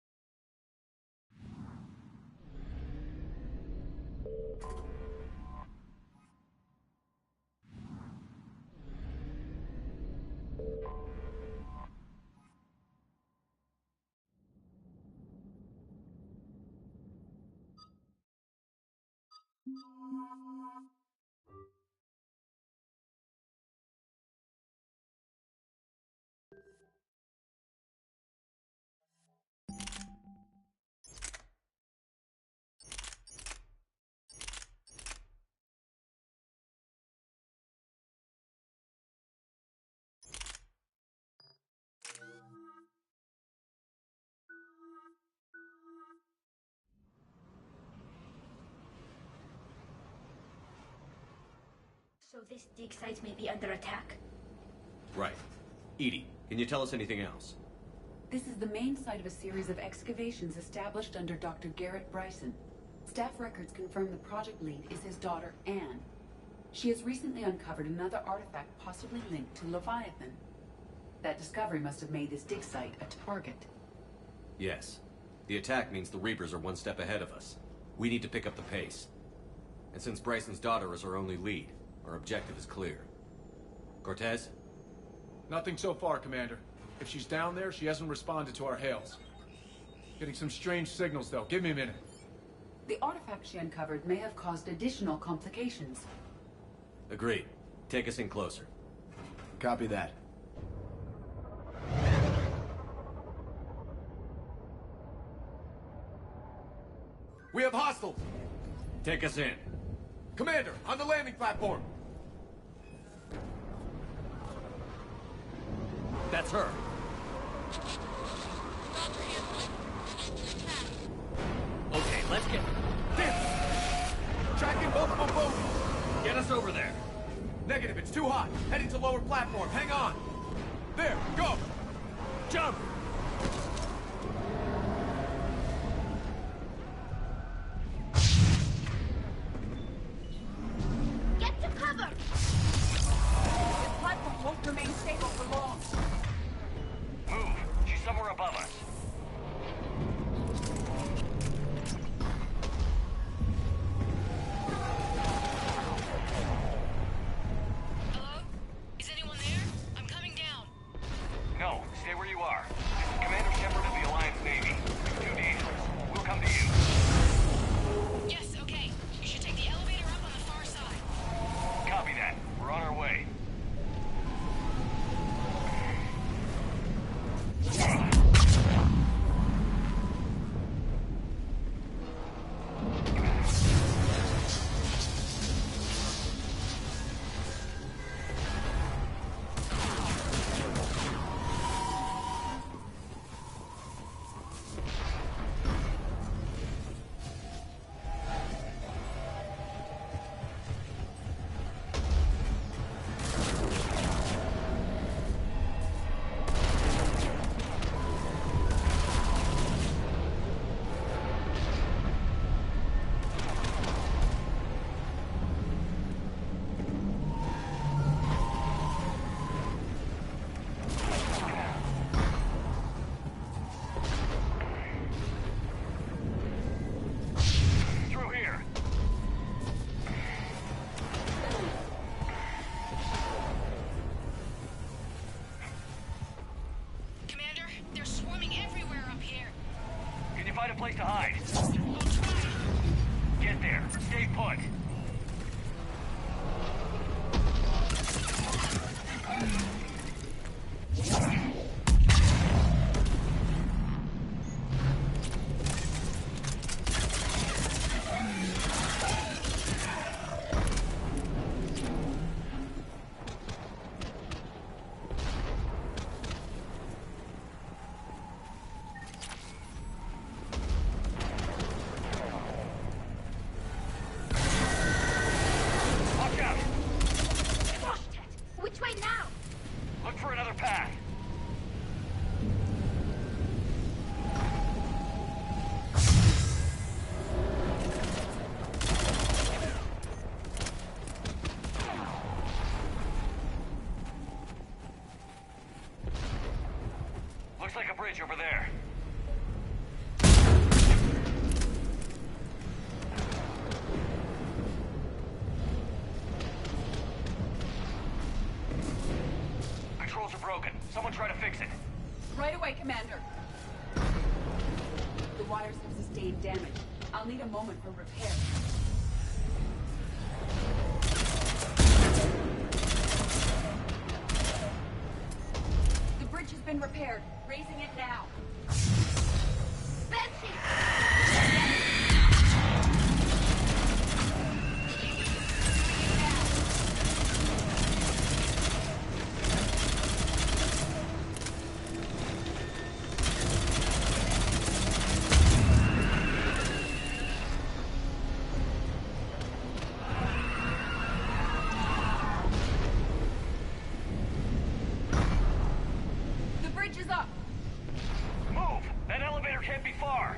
So this dig site may be under attack? Right. Edie, can you tell us anything else? This is the main site of a series of excavations established under Dr. Garrett Bryson. Staff records confirm the project lead is his daughter, Anne. She has recently uncovered another artifact possibly linked to Leviathan. That discovery must have made this dig site a target. Yes. The attack means the Reapers are one step ahead of us. We need to pick up the pace. And since Bryson's daughter is our only lead, our objective is clear. Cortez? Nothing so far, Commander. If she's down there, she hasn't responded to our hails. Getting some strange signals, though. Give me a minute. The artifact she uncovered may have caused additional complications. Agreed. Take us in closer. Copy that. We have hostiles! Take us in. Commander, on the landing platform! That's her. Okay, let's get... Tracking multiple boats! Get us over there. Negative, it's too hot. Heading to lower platform. Hang on. There, go! Jump! Get to cover! This platform won't remain stable for long. Move! She's somewhere above us. Hello? Is anyone there? I'm coming down. No, stay where you are. This is Commander Shepard of the Alliance Navy. It's too dangerous. We'll come to you. Yes, okay. You should take the elevator up on the far side. Copy that. We're on our way. Through here. Commander, they're swarming everywhere up here. Can you find a place to hide? I'll try. Get there. Stay put. bridge over there. Controls are broken. Someone try to fix it. Right away, Commander. The wires have sustained damage. I'll need a moment for repair. The bridge has been repaired. Raising it now. Betsy! The bridge is up. Move! That elevator can't be far.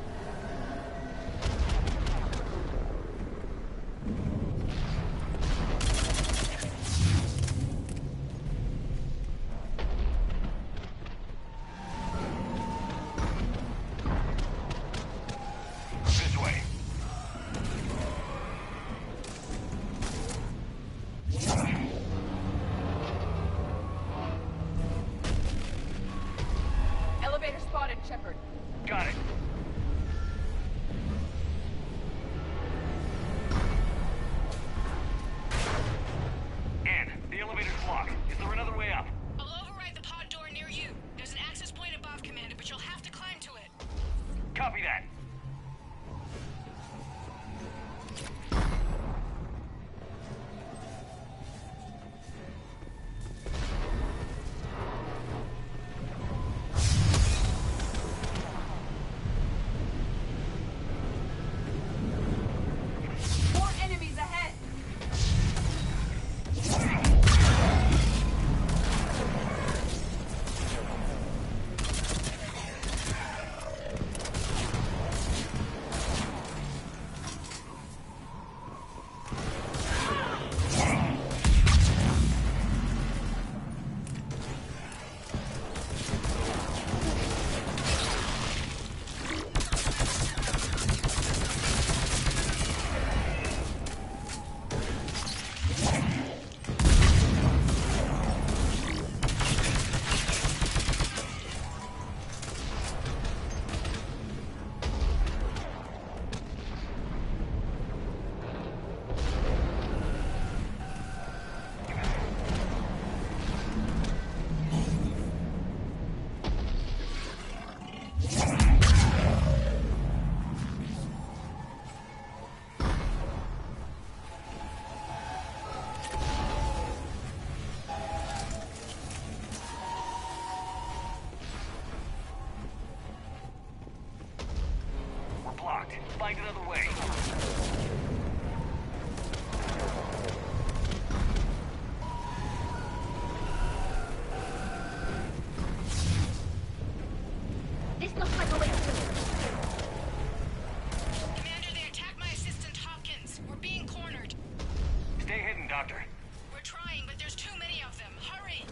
This way. Elevator spotted, Shepard. Got it. Ann, the elevator's blocked. Is there another way up? I'll override the pod door near you. There's an access point above, Commander, but you'll have to climb to it. Copy that. More enemies ahead. We're blocked. Find another way. This looks like a way through. Commander, they attacked my assistant Hopkins. We're being cornered. Stay hidden, Doctor. We're trying, but there's too many of them. Hurry!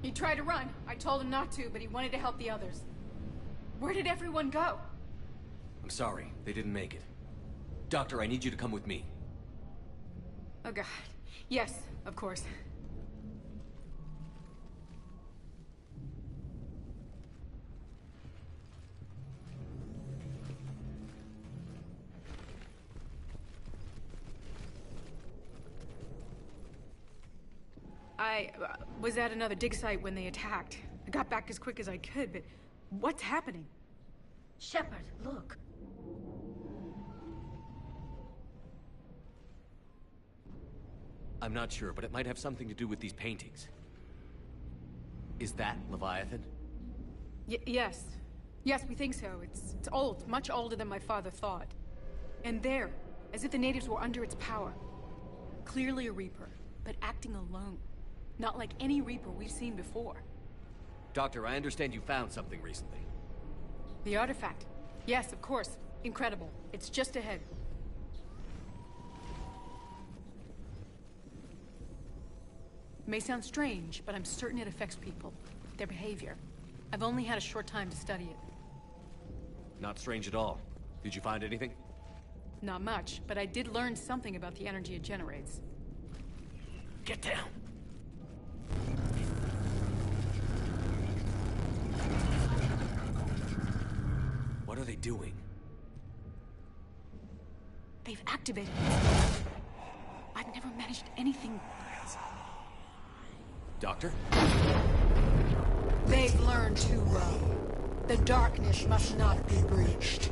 He tried to run. I told him not to, but he wanted to help the others. Where did everyone go? I'm sorry, they didn't make it. Doctor, I need you to come with me. Oh god. Yes, of course. I was at another dig site when they attacked. I got back as quick as I could, but what's happening? Shepard, look. I'm not sure, but it might have something to do with these paintings. Is that Leviathan? Yes. Yes, we think so. It's old, much older than my father thought. And there, as if the natives were under its power. Clearly a Reaper, but acting alone. Not like any Reaper we've seen before. Doctor, I understand you found something recently. The artifact. Yes, of course. Incredible. It's just ahead. May sound strange, but I'm certain it affects people. Their behavior. I've only had a short time to study it. Not strange at all. Did you find anything? Not much, but I did learn something about the energy it generates. Get down! What are they doing? They've activated it. I've never managed anything. Doctor? They've learned too well. The darkness must not be breached.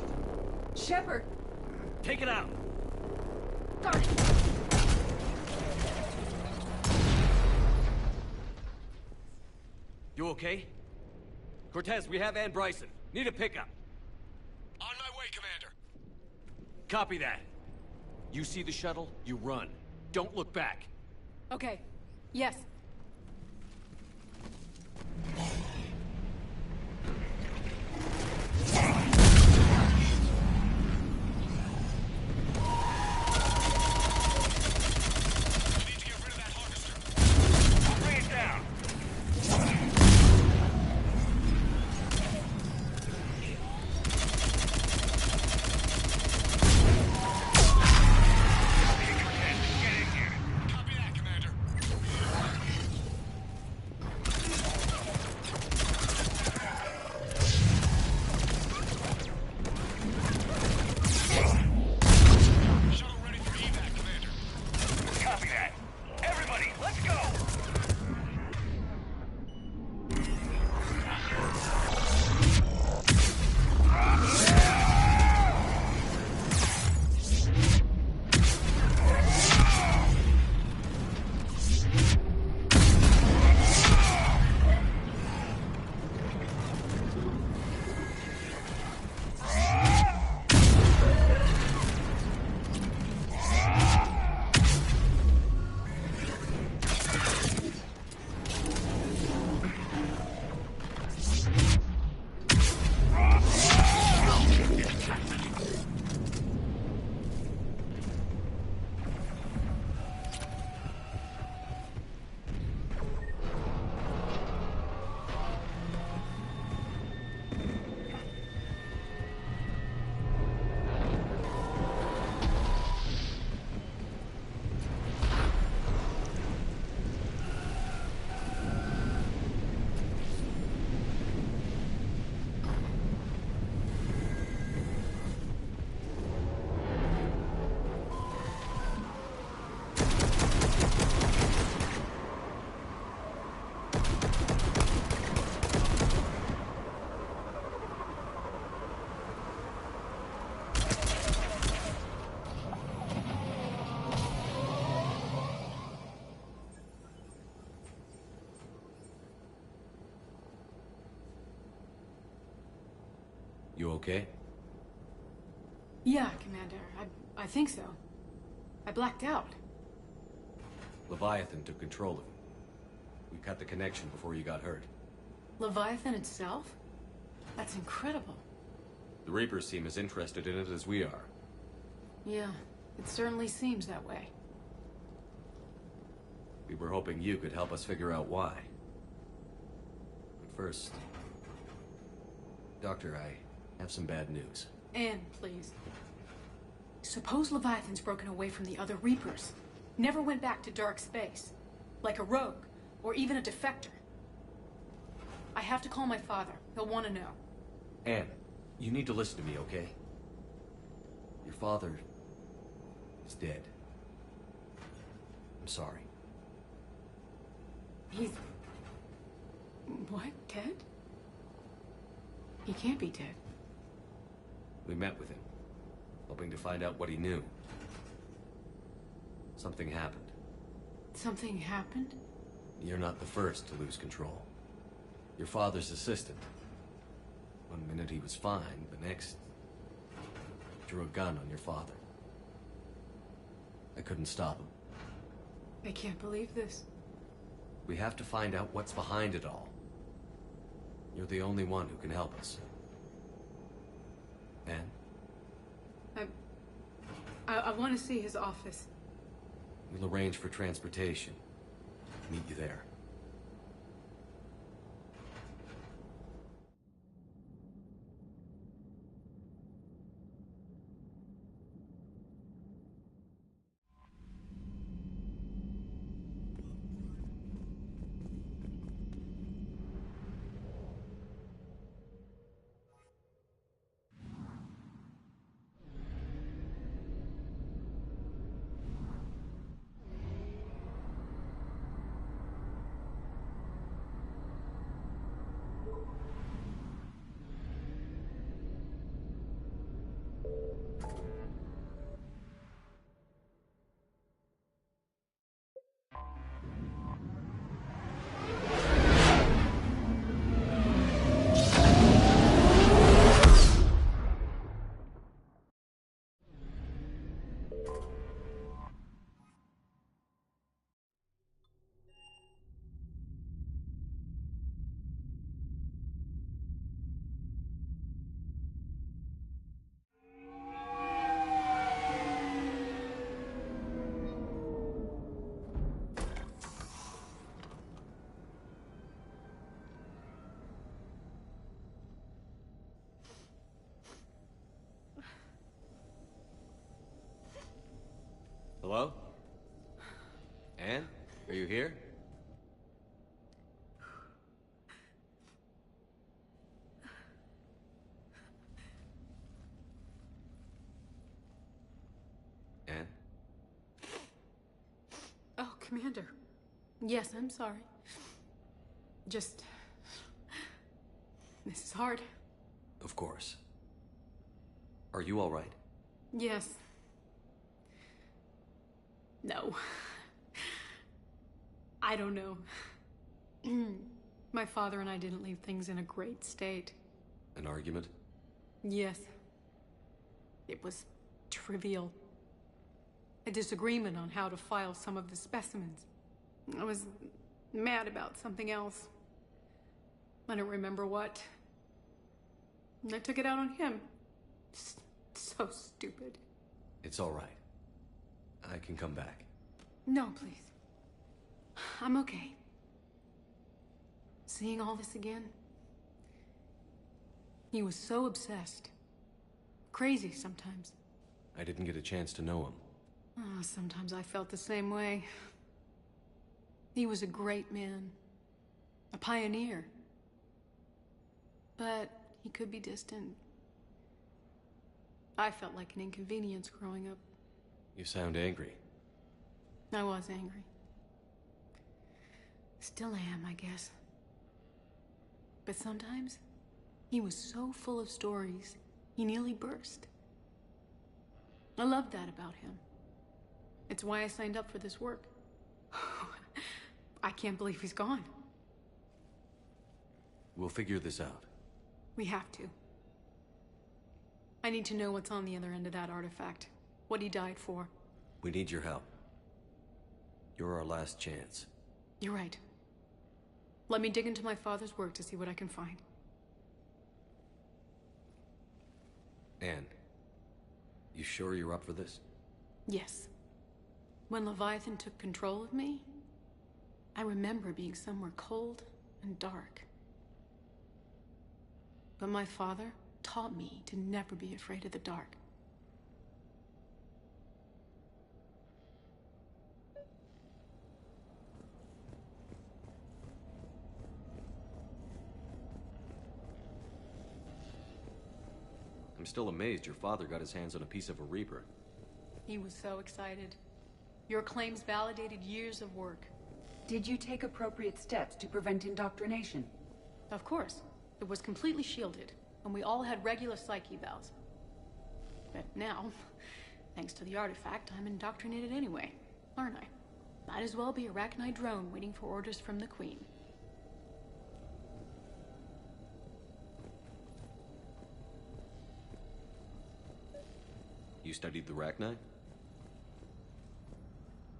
Shepard! Take it out! Got it! You okay? Cortez, we have Ann Bryson. Need a pickup. On my way, Commander. Copy that. You see the shuttle, you run. Don't look back. Okay. Yes. You okay? Yeah, Commander. I think so. I blacked out. Leviathan took control of it. We cut the connection before you got hurt. Leviathan itself? That's incredible. The Reapers seem as interested in it as we are. Yeah, it certainly seems that way. We were hoping you could help us figure out why. First, Doctor, I have some bad news. Anne, please. Suppose Leviathan's broken away from the other Reapers. Never went back to dark space. Like a rogue, or even a defector. I have to call my father. He'll want to know. Anne, you need to listen to me, okay? Your father is dead. I'm sorry. He's... What? Dead? He can't be dead. We met with him, hoping to find out what he knew. Something happened. Something happened? You're not the first to lose control. Your father's assistant. One minute he was fine, the next... drew a gun on your father. I couldn't stop him. I can't believe this. We have to find out what's behind it all. You're the only one who can help us. Anne? I want to see his office. We'll arrange for transportation. Meet you there. Hello? Anne? Are you here? Anne? Oh, Commander. Yes, I'm sorry. Just... This is hard. Of course. Are you all right? Yes. No. I don't know. My father and I didn't leave things in a great state. An argument? Yes. It was trivial. A disagreement on how to file some of the specimens. I was mad about something else. I don't remember what. And I took it out on him. So stupid. It's all right. I can come back. No, please. I'm okay. Seeing all this again? He was so obsessed. Crazy sometimes. I didn't get a chance to know him. Oh, sometimes I felt the same way. He was a great man. A pioneer. But he could be distant. I felt like an inconvenience growing up. You sound angry. I was angry. Still am, I guess. But sometimes, he was so full of stories, he nearly burst. I love that about him. It's why I signed up for this work. I can't believe he's gone. We'll figure this out. We have to. I need to know what's on the other end of that artifact. What he died for. We need your help. You're our last chance. You're right. Let me dig into my father's work to see what I can find. Anne, you sure you're up for this? Yes. When Leviathan took control of me, I remember being somewhere cold and dark. But my father taught me to never be afraid of the dark. I'm still amazed your father got his hands on a piece of a Reaper. He was so excited. Your claims validated years of work. Did you take appropriate steps to prevent indoctrination? Of course. It was completely shielded, and we all had regular psych evals. But now, thanks to the artifact, I'm indoctrinated anyway, aren't I? Might as well be a Arachnite drone waiting for orders from the Queen. You studied the Arachnite?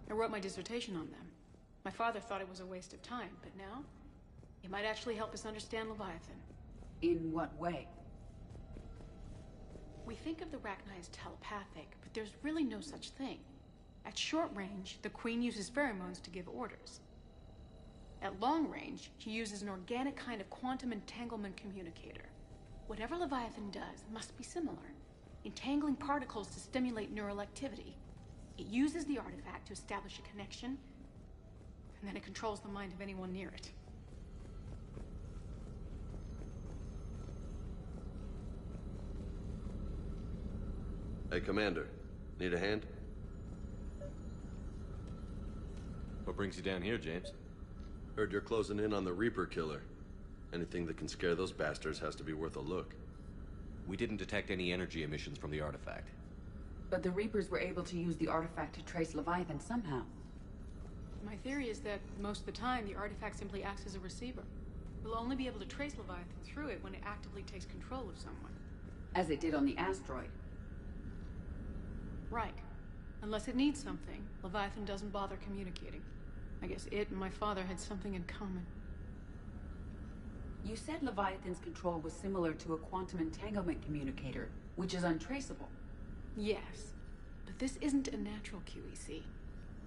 I wrote my dissertation on them. My father thought it was a waste of time, but now, it might actually help us understand Leviathan. In what way? We think of the Arachnite as telepathic, but there's really no such thing. At short range, the Queen uses pheromones to give orders. At long range, she uses an organic kind of quantum entanglement communicator. Whatever Leviathan does must be similar, entangling particles to stimulate neural activity. It uses the artifact to establish a connection, and then it controls the mind of anyone near it. Hey, Commander. Need a hand? What brings you down here, James? Heard you're closing in on the Reaper killer. Anything that can scare those bastards has to be worth a look. We didn't detect any energy emissions from the artifact. But the Reapers were able to use the artifact to trace Leviathan somehow. My theory is that most of the time, the artifact simply acts as a receiver. We'll only be able to trace Leviathan through it when it actively takes control of someone. As it did on the asteroid. Right. Unless it needs something, Leviathan doesn't bother communicating. I guess it and my father had something in common. You said Leviathan's control was similar to a quantum entanglement communicator, which is untraceable. Yes, but this isn't a natural QEC.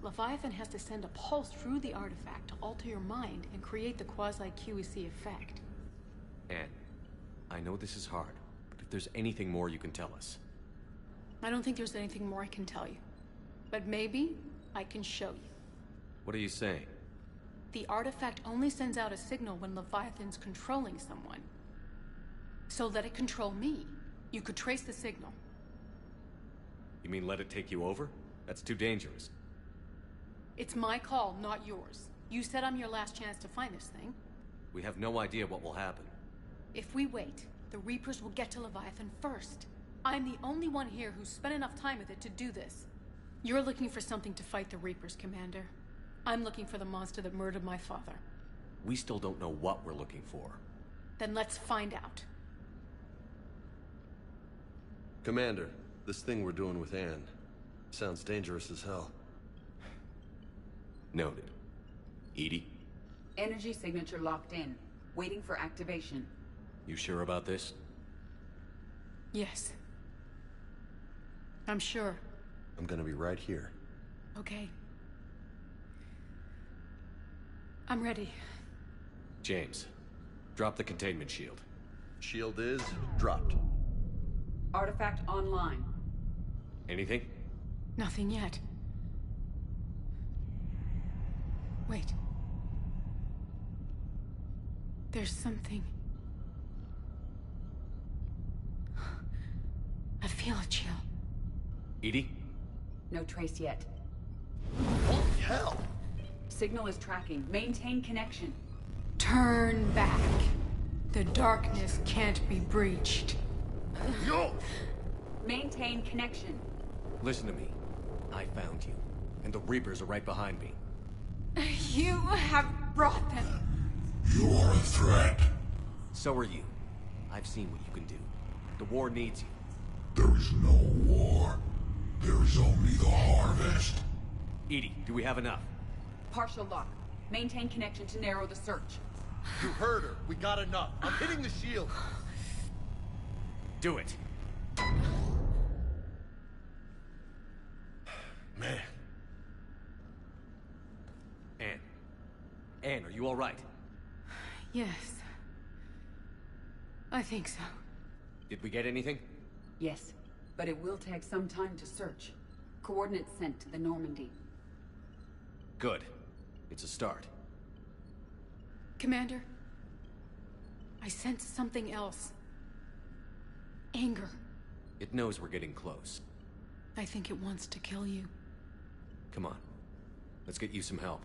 Leviathan has to send a pulse through the artifact to alter your mind and create the quasi-QEC effect. Anne, I know this is hard, but if there's anything more you can tell us. I don't think there's anything more I can tell you. But maybe I can show you. What are you saying? The artifact only sends out a signal when Leviathan's controlling someone. So let it control me. You could trace the signal. You mean let it take you over? That's too dangerous. It's my call, not yours. You said I'm your last chance to find this thing. We have no idea what will happen. If we wait, the Reapers will get to Leviathan first. I'm the only one here who's spent enough time with it to do this. You're looking for something to fight the Reapers, Commander. I'm looking for the monster that murdered my father. We still don't know what we're looking for. Then let's find out. Commander, this thing we're doing with Anne sounds dangerous as hell. Noted. Edie? Energy signature locked in, waiting for activation. You sure about this? Yes. I'm sure. I'm gonna be right here. Okay. I'm ready. James, drop the containment shield. Shield is dropped. Artifact online. Anything? Nothing yet. Wait. There's something. I feel a chill. Edie? No trace yet. Holy hell! Signal is tracking. Maintain connection. Turn back. The darkness can't be breached. Yo! Maintain connection. Listen to me. I found you, and the Reapers are right behind me. You have brought them. You are a threat. So are you. I've seen what you can do. The war needs you. There is no war. There is only the harvest. Edie, do we have enough? Partial lock. Maintain connection to narrow the search. You heard her. We got enough. I'm hitting the shield. Do it. Man. Anne. Anne, are you all right? Yes. I think so. Did we get anything? Yes, but it will take some time to search. Coordinates sent to the Normandy. Good. It's a start. Commander, I sense something else. Anger. It knows we're getting close. I think it wants to kill you. Come on. Let's get you some help.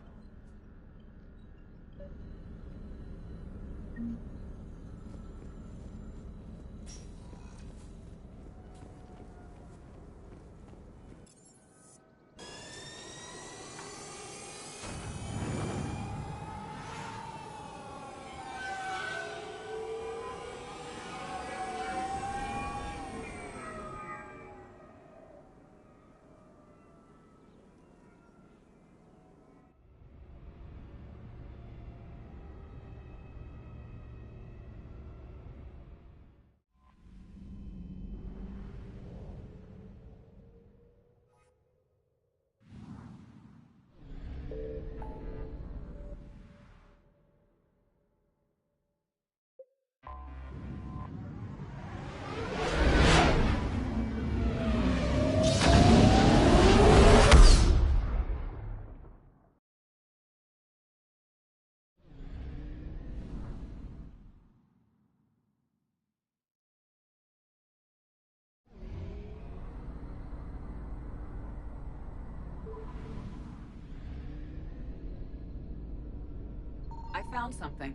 I found something.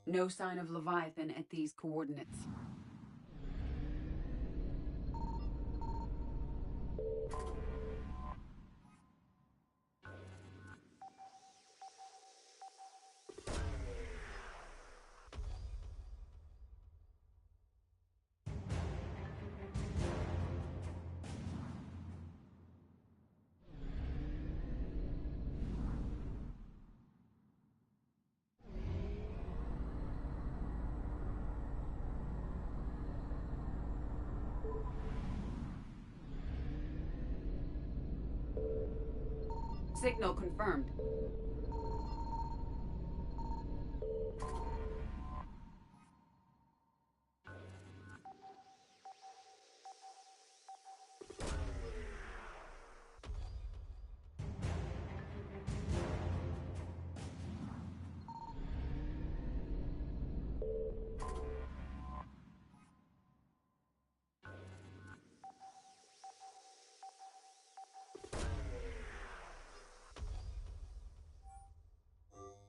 No sign of Leviathan at these coordinates. Signal confirmed.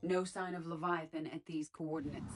No sign of Leviathan at these coordinates.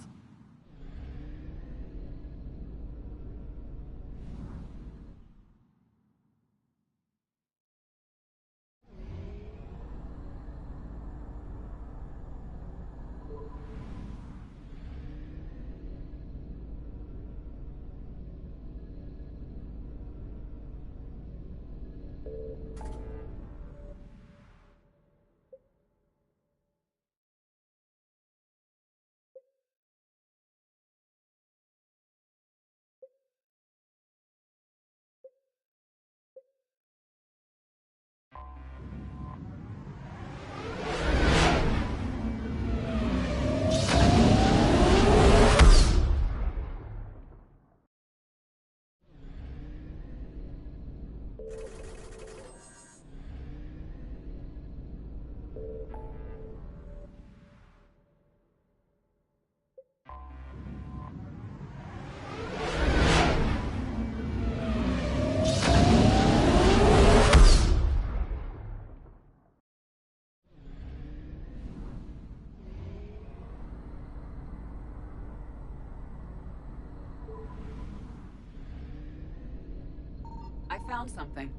I found something.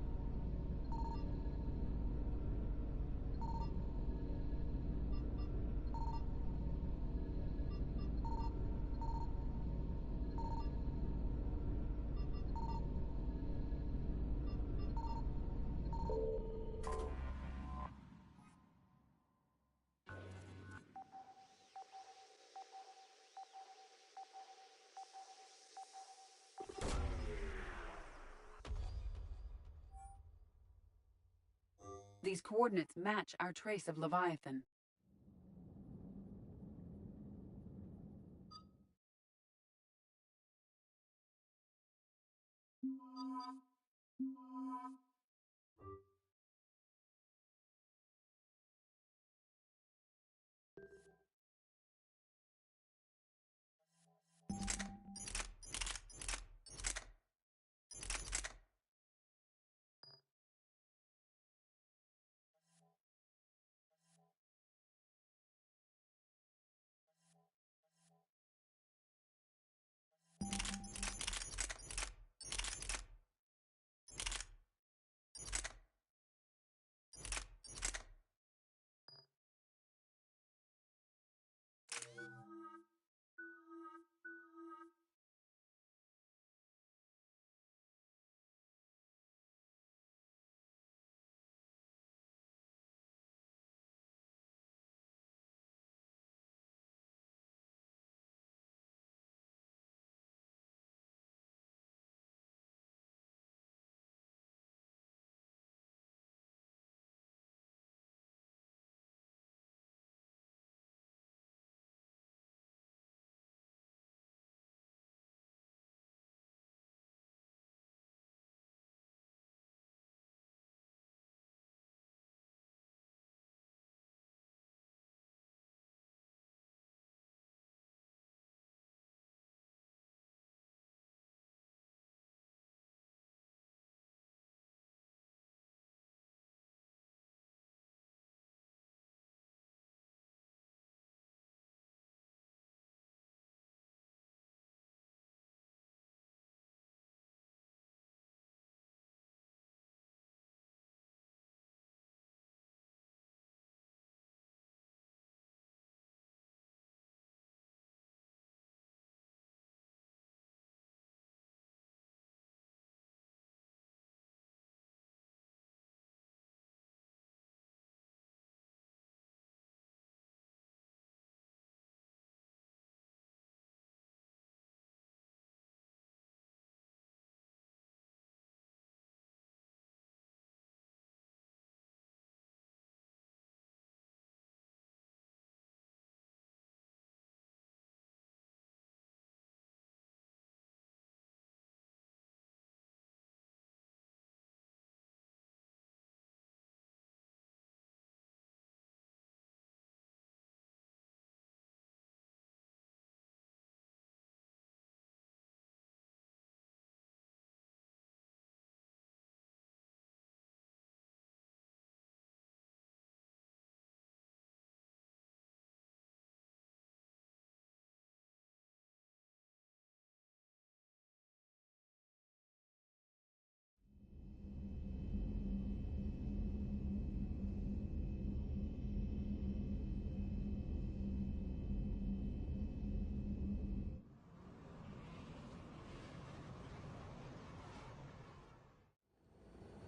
These coordinates match our trace of Leviathan.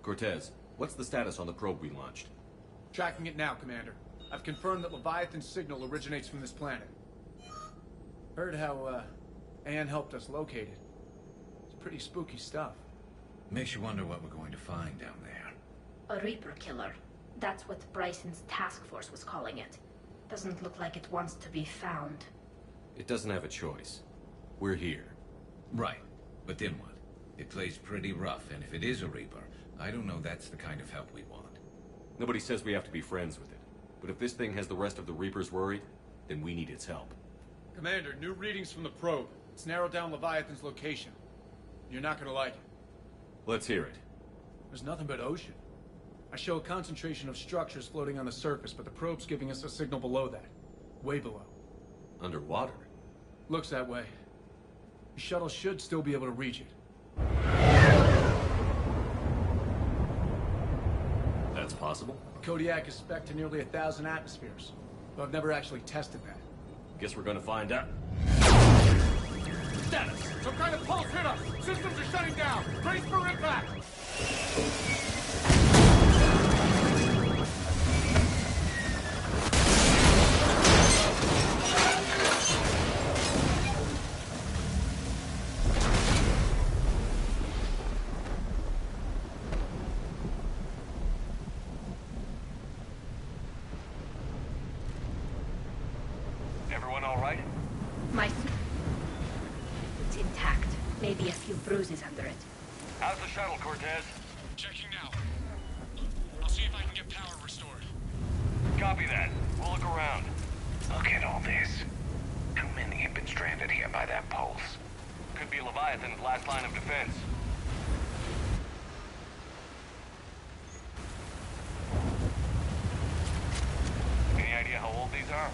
Cortez, what's the status on the probe we launched? Tracking it now, Commander. I've confirmed that Leviathan's signal originates from this planet. Heard how, Anne helped us locate it. It's pretty spooky stuff. Makes you wonder what we're going to find down there. A Reaper killer. That's what Bryson's task force was calling it. Doesn't look like it wants to be found. It doesn't have a choice. We're here. Right. But then what? It plays pretty rough, and if it is a Reaper, I don't know that's the kind of help we want. Nobody says we have to be friends with it. But if this thing has the rest of the Reapers worried, then we need its help. Commander, new readings from the probe. It's narrowed down Leviathan's location. You're not gonna like it. Let's hear it. There's nothing but ocean. I show a concentration of structures floating on the surface, but the probe's giving us a signal below that. Way below. Underwater? Looks that way. The shuttle should still be able to reach it. That's possible? Kodiak is spec'd to nearly 1,000 atmospheres, but I've never actually tested that. Guess we're gonna find out. Status! Some kind of pulse hit us! Systems are shutting down! Brace for impact! Maybe a few bruises under it. How's the shuttle, Cortez? Checking now. I'll see if I can get power restored. Copy that. We'll look around. Look at all this. How many have been stranded here by that pulse? Could be Leviathan's last line of defense. Any idea how old these are?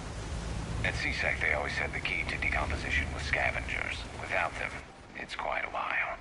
At CSEC, they always said the key to decomposition was scavengers. Without them, it's quite a while.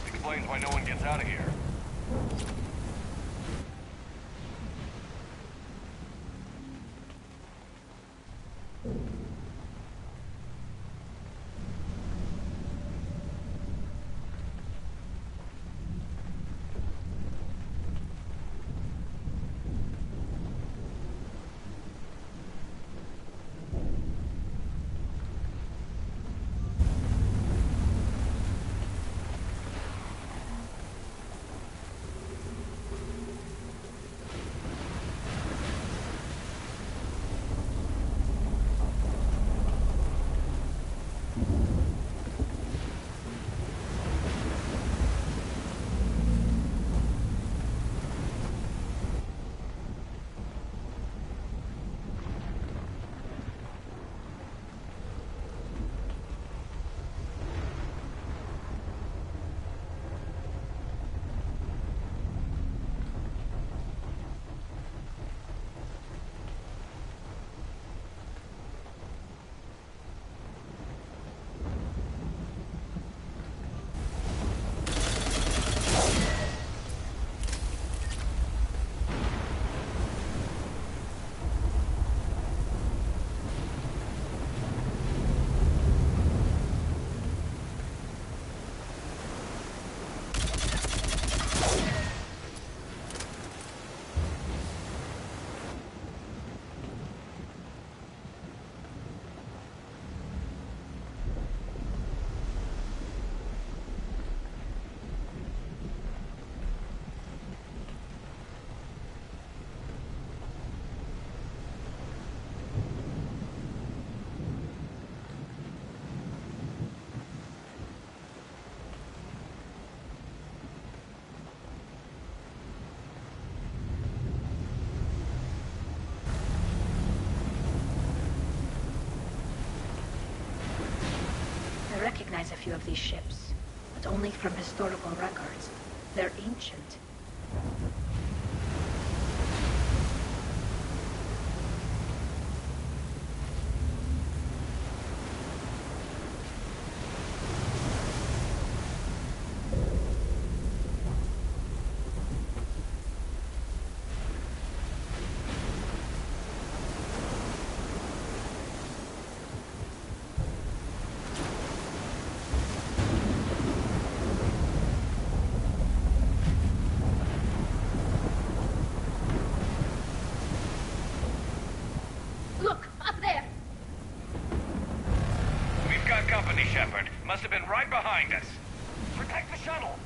Explains why no one gets out of here. I recognize a few of these ships, but only from historical records. They're ancient. Company, Shepard. Must have been right behind us. Protect the shuttle!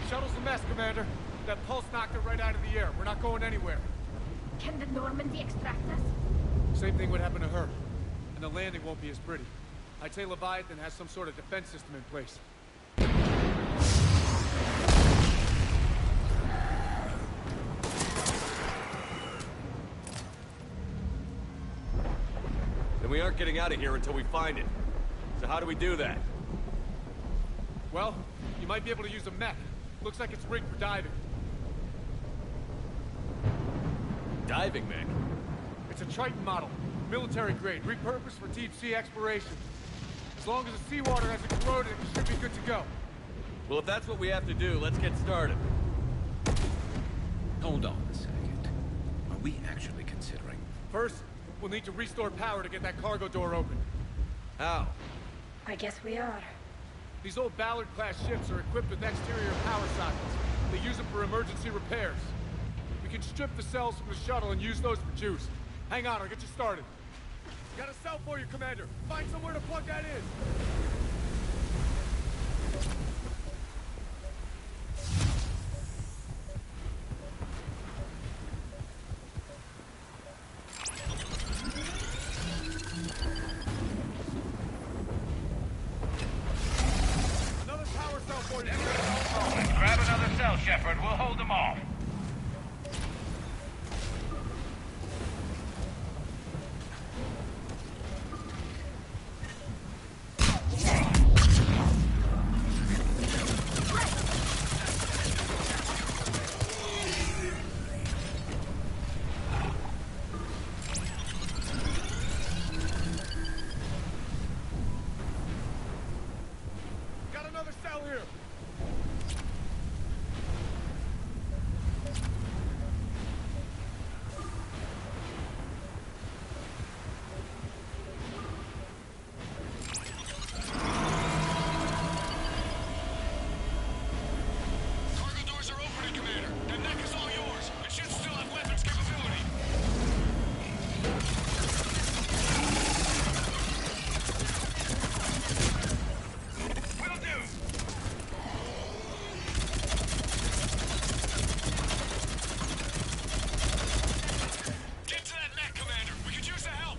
Shuttle's a mess, Commander. That pulse knocked it right out of the air. We're not going anywhere. Can the Normandy extract us? Same thing would happen to her. And the landing won't be as pretty. I'd say Leviathan has some sort of defense system in place. Then we aren't getting out of here until we find it. So how do we do that? Well, you might be able to use a mech. Looks like it's rigged for diving. Diving mech? It's a Triton model. Military grade, repurposed for deep sea exploration. As long as the seawater hasn't corroded, it should be good to go. Well, if that's what we have to do, let's get started. Hold on a second. Are we actually considering... First, we'll need to restore power to get that cargo door open. How? I guess we are. These old Ballard-class ships are equipped with exterior power sockets. They use them for emergency repairs. We can strip the cells from the shuttle and use those for juice. Hang on, I'll get you started. Got a cell for you, Commander. Find somewhere to plug that in. Another power cell for you. Grab another cell, Shepard. We'll hold them off. Got another cell here. Cargo doors are opening, Commander. That mech is all yours. It should still have weapons capability. Will do. Get to that mech, Commander. We could use the help.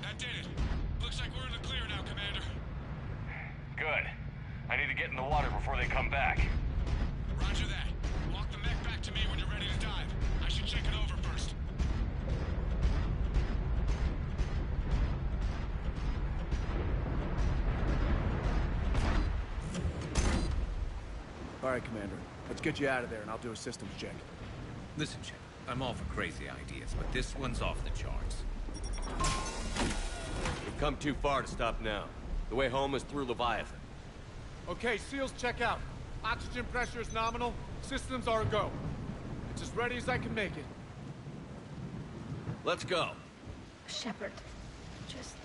That did it. Looks like we're in the clear now, Commander. Good. I need to get in the water before they come back. Roger that. Walk the mech back to me when you're ready to dive. I should check it over first. All right, Commander. Let's get you out of there, and I'll do a systems check. Listen, Chip, I'm all for crazy ideas, but this one's off the charts. We've come too far to stop now. The way home is through Leviathan. Okay, SEALs check out. Oxygen pressure is nominal. Systems are a go. It's as ready as I can make it. Let's go. Shepard, just...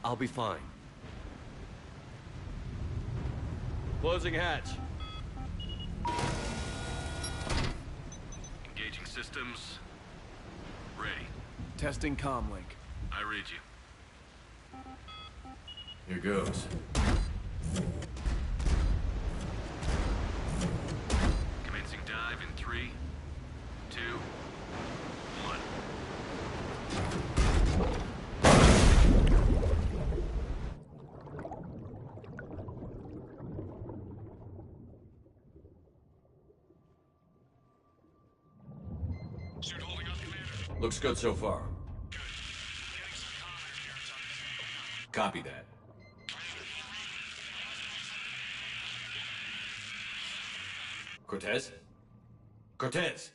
I'll be fine. Closing hatch. Engaging systems. Ready. Testing comlink. I read you. Here goes. Commencing dive in 3, 2, Looks good so far. Copy that. Cortez? Cortez!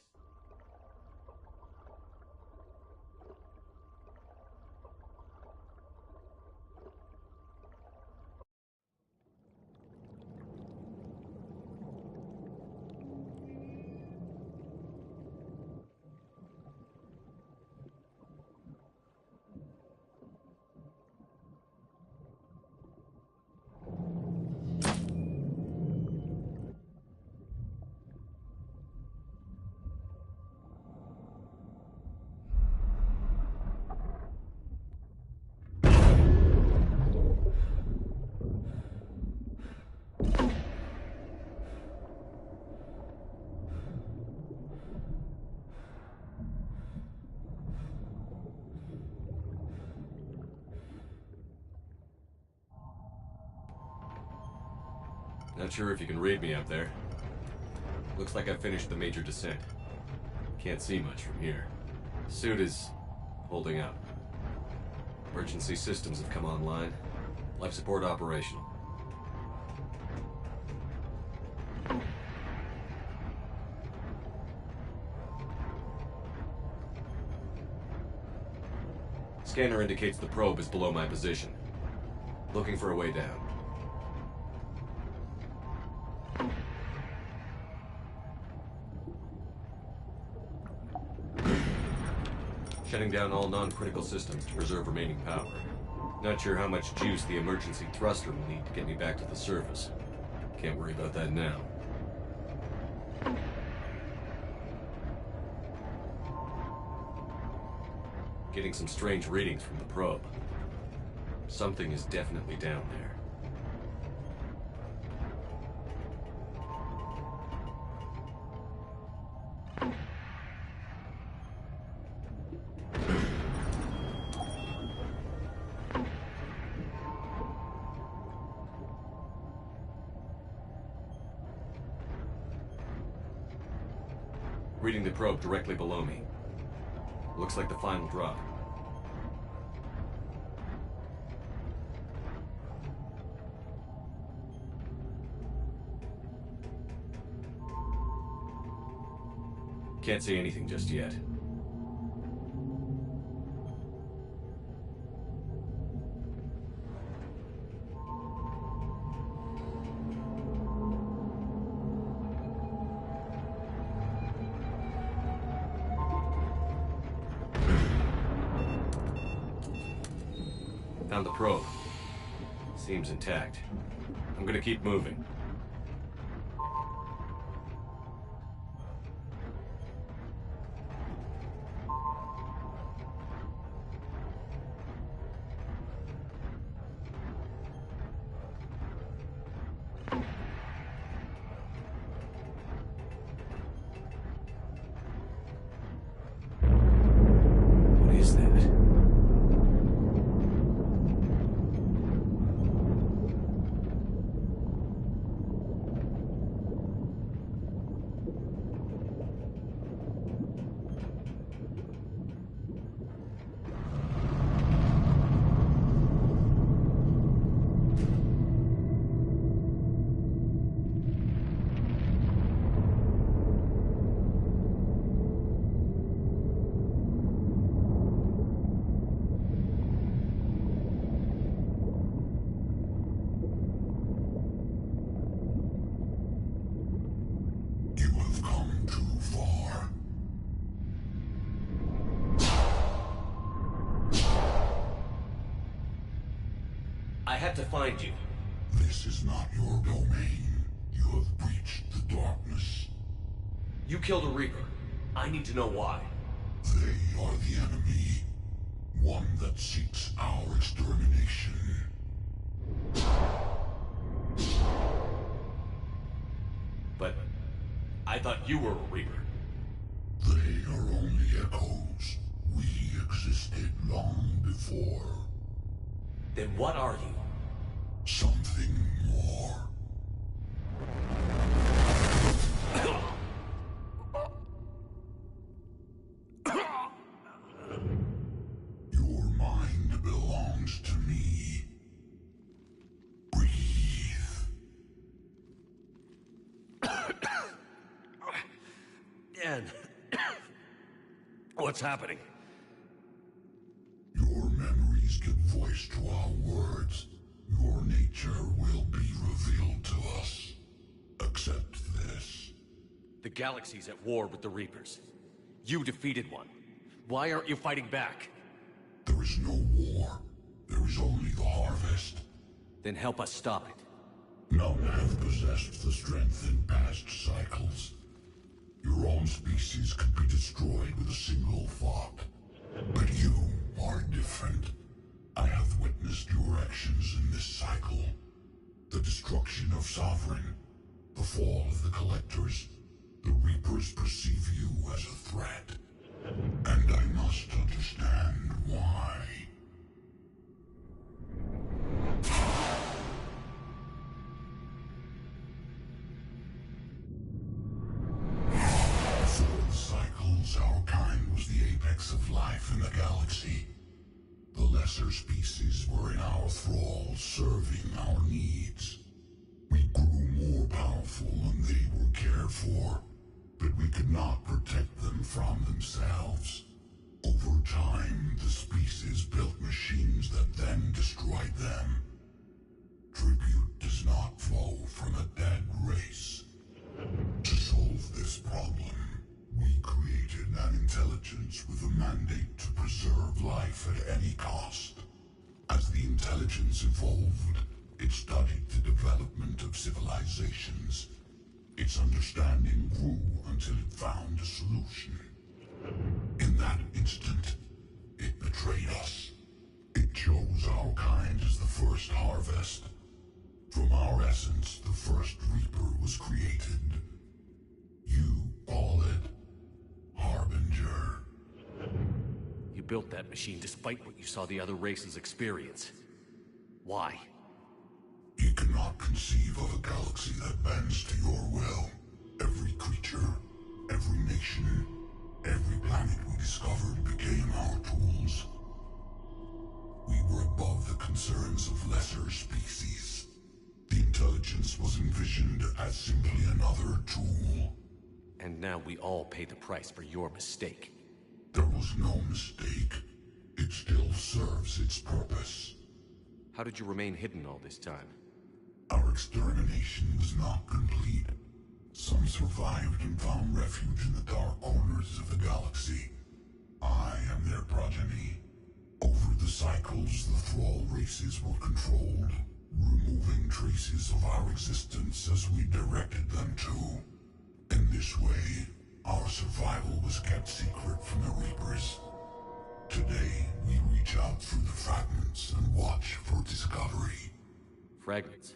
Not sure if you can read me up there. Looks like I finished the major descent. Can't see much from here. Suit is holding up. Emergency systems have come online. Life support operational. Scanner indicates the probe is below my position. Looking for a way down. Shutting down all non-critical systems to preserve remaining power. Not sure how much juice the emergency thruster will need to get me back to the surface. Can't worry about that now. Getting some strange readings from the probe. Something is definitely down there. Reading the probe directly below me. Looks like the final drop. Can't see anything just yet. Found the probe. Seems intact. I'm gonna keep moving. What is that? I had to find you. This is not your domain. You have breached the darkness. You killed a Reaper. I need to know why. They are the enemy. One that seeks our extermination. But I thought you were a Reaper. They are only echoes. We existed long before. Then what are you? Something more. What's happening? Your memories give voice to our words. Your nature will be revealed to us. Accept this. The galaxy's at war with the Reapers. You defeated one. Why aren't you fighting back? There is no war. There is only the harvest. Then help us stop it. None have possessed the strength in past cycles. Your own species could be destroyed with a single thought. But you are different. I have witnessed your actions in this cycle. The destruction of Sovereign, the fall of the Collectors. The Reapers perceive you as a threat. And I must understand why. For cycles, our kind was the apex of life in the galaxy. The lesser species were in our thrall, serving our needs. We grew more powerful and they were cared for, but we could not protect them from themselves. Over time, the species built machines that then destroyed them. Tribute does not flow from a dead race. To solve this problem, we created an intelligence with a mandate to preserve life at any cost. As the intelligence evolved, it studied the development of civilizations. Its understanding grew until it found a solution. In that instant, it betrayed us. It chose our kind as the first harvest. From our essence, the first Reaper was created. You call it Harbinger. You built that machine despite what you saw the other races experience. Why? You cannot conceive of a galaxy that bends to your will. Every creature, every nation, every planet we discovered became our tools. We were above the concerns of lesser species. The intelligence was envisioned as simply another tool. And now we all pay the price for your mistake. There was no mistake. It still serves its purpose. How did you remain hidden all this time? Our extermination was not complete. Some survived and found refuge in the dark corners of the galaxy. I am their progeny. Over the cycles, the Thrall races were controlled, removing traces of our existence as we directed them to. In this way, our survival was kept secret from the Reapers. Today, we reach out through the fragments and watch for discovery. Fragments?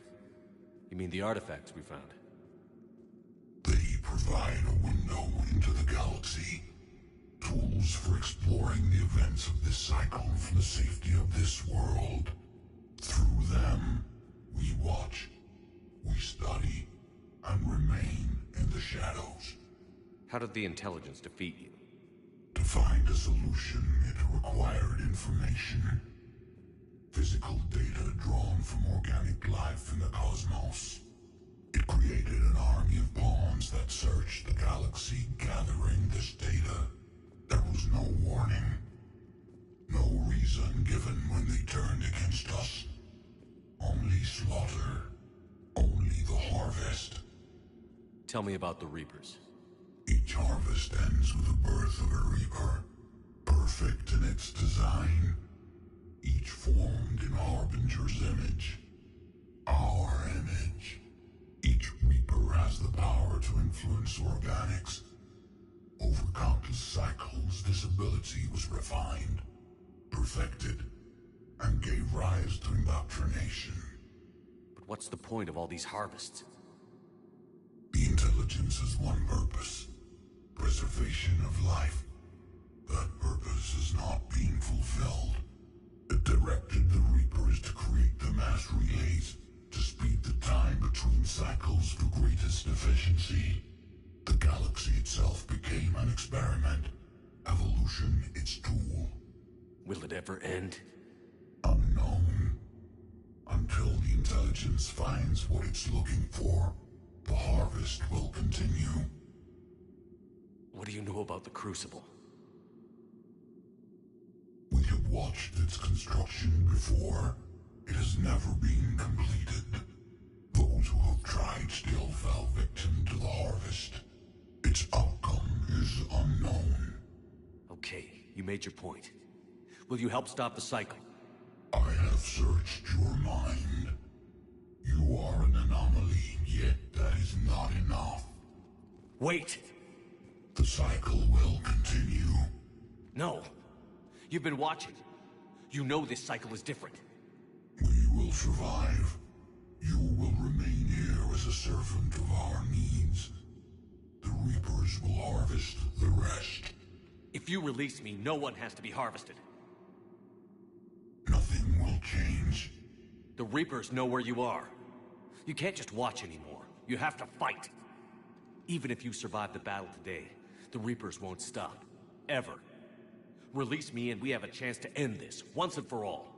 You mean the artifacts we found? They provide a window into the galaxy. Tools for exploring the events of this cycle from the safety of this world. Through them, we watch, we study, and remain in the shadows. How did the intelligence defeat you? To find a solution, it required information. Physical data drawn from organic life in the cosmos. It created an army of pawns that searched the galaxy, gathering this data. There was no warning. No reason given when they turned against us. Only slaughter. Only the harvest. Tell me about the Reapers. Each harvest ends with the birth of a Reaper. Perfect in its design. Each formed in Harbinger's image. Our image. Each Reaper has the power to influence organics. Over countless cycles, this ability was refined, perfected, and gave rise to indoctrination. But what's the point of all these harvests? The intelligence has one purpose. Preservation of life. That purpose is not being fulfilled. It directed the Reapers to create the mass relays to speed the time between cycles for greatest efficiency. The galaxy itself became an experiment. Evolution its tool. Will it ever end? Unknown. Until the intelligence finds what it's looking for, the harvest will continue. What do you know about the Crucible? watched its construction before. It has never been completed. Those who have tried still fell victim to the harvest. Its outcome is unknown. Okay, you made your point. Will you help stop the cycle? I have searched your mind. You are an anomaly, yet that is not enough. Wait! The cycle will continue. No. You've been watching. You know this cycle is different. We will survive. You will remain here as a servant of our needs. The Reapers will harvest the rest. If you release me, no one has to be harvested. Nothing will change. The Reapers know where you are. You can't just watch anymore. You have to fight. Even if you survive the battle today, the Reapers won't stop. Ever. Release me and we have a chance to end this, once and for all.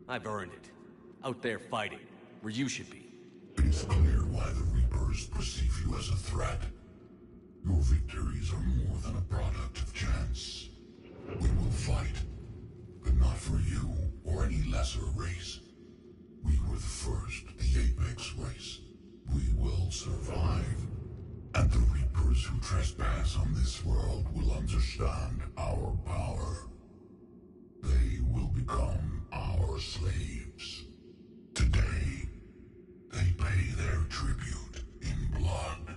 I've earned it. Out there fighting, where you should be. It is clear why the Reapers perceive you as a threat. Your victories are more than a product of chance. We will fight, but not for you or any lesser race. We were the first, the Apex race. We will survive. And the Reapers who trespass on this world will understand our power. They will become our slaves. Today, they pay their tribute in blood.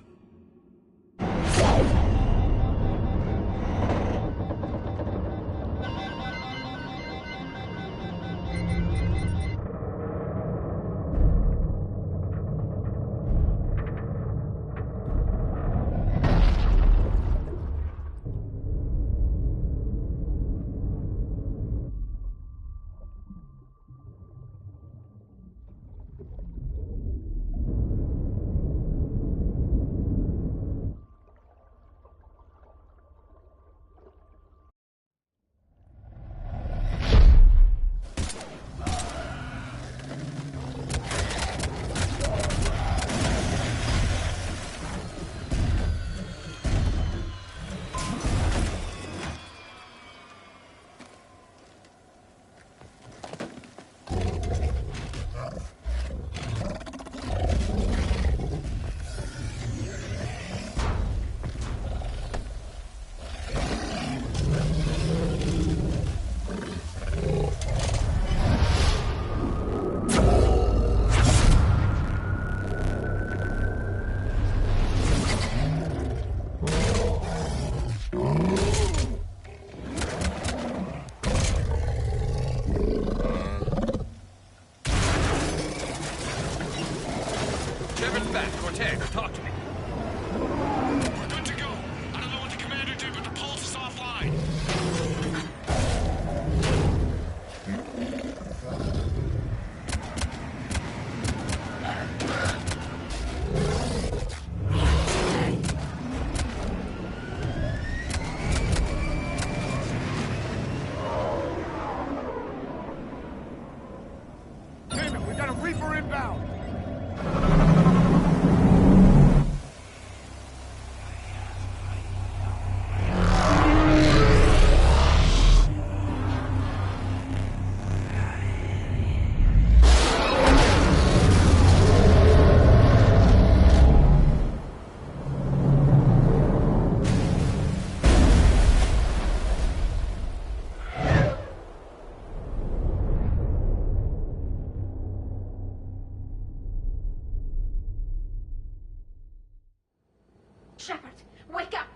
Shepard, wake up!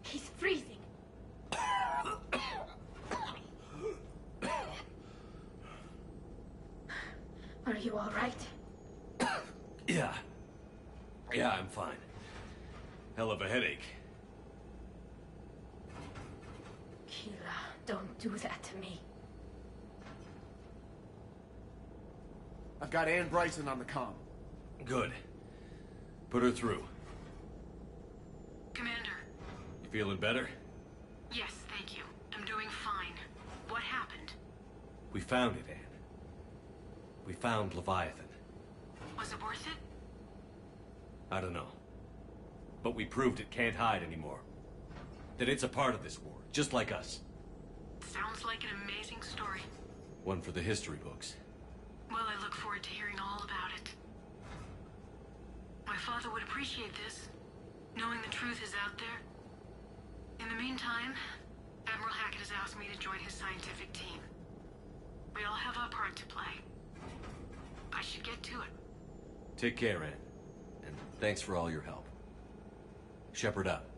He's freezing. Are you all right? Yeah. Yeah, I'm fine. Hell of a headache. Keela, don't do that to me. I've got Ann Bryson on the comm. Good. Put her through. Commander. You feeling better? Yes, thank you. I'm doing fine. What happened? We found it, Anne. We found Leviathan. Was it worth it? I don't know. But we proved it can't hide anymore. That it's a part of this war, just like us. Sounds like an amazing story. One for the history books. Well, I look forward to hearing all about it. My father would appreciate this, knowing the truth is out there. In the meantime, Admiral Hackett has asked me to join his scientific team. We all have our part to play. I should get to it. Take care, Anne. And thanks for all your help. Shepard up.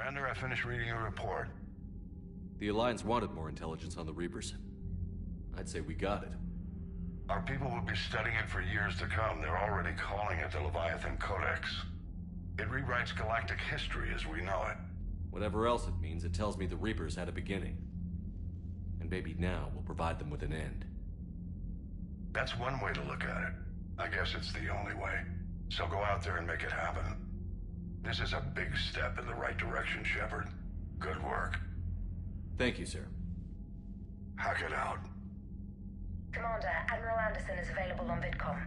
Commander, I finished reading your report. The Alliance wanted more intelligence on the Reapers. I'd say we got it. Our people will be studying it for years to come. They're already calling it the Leviathan Codex. It rewrites galactic history as we know it. Whatever else it means, it tells me the Reapers had a beginning. And maybe now we'll provide them with an end. That's one way to look at it. I guess it's the only way. So go out there and make it happen. This is a big step in the right direction, Shepard. Good work. Thank you, sir. Hackett out. Commander, Admiral Anderson is available on VidCom.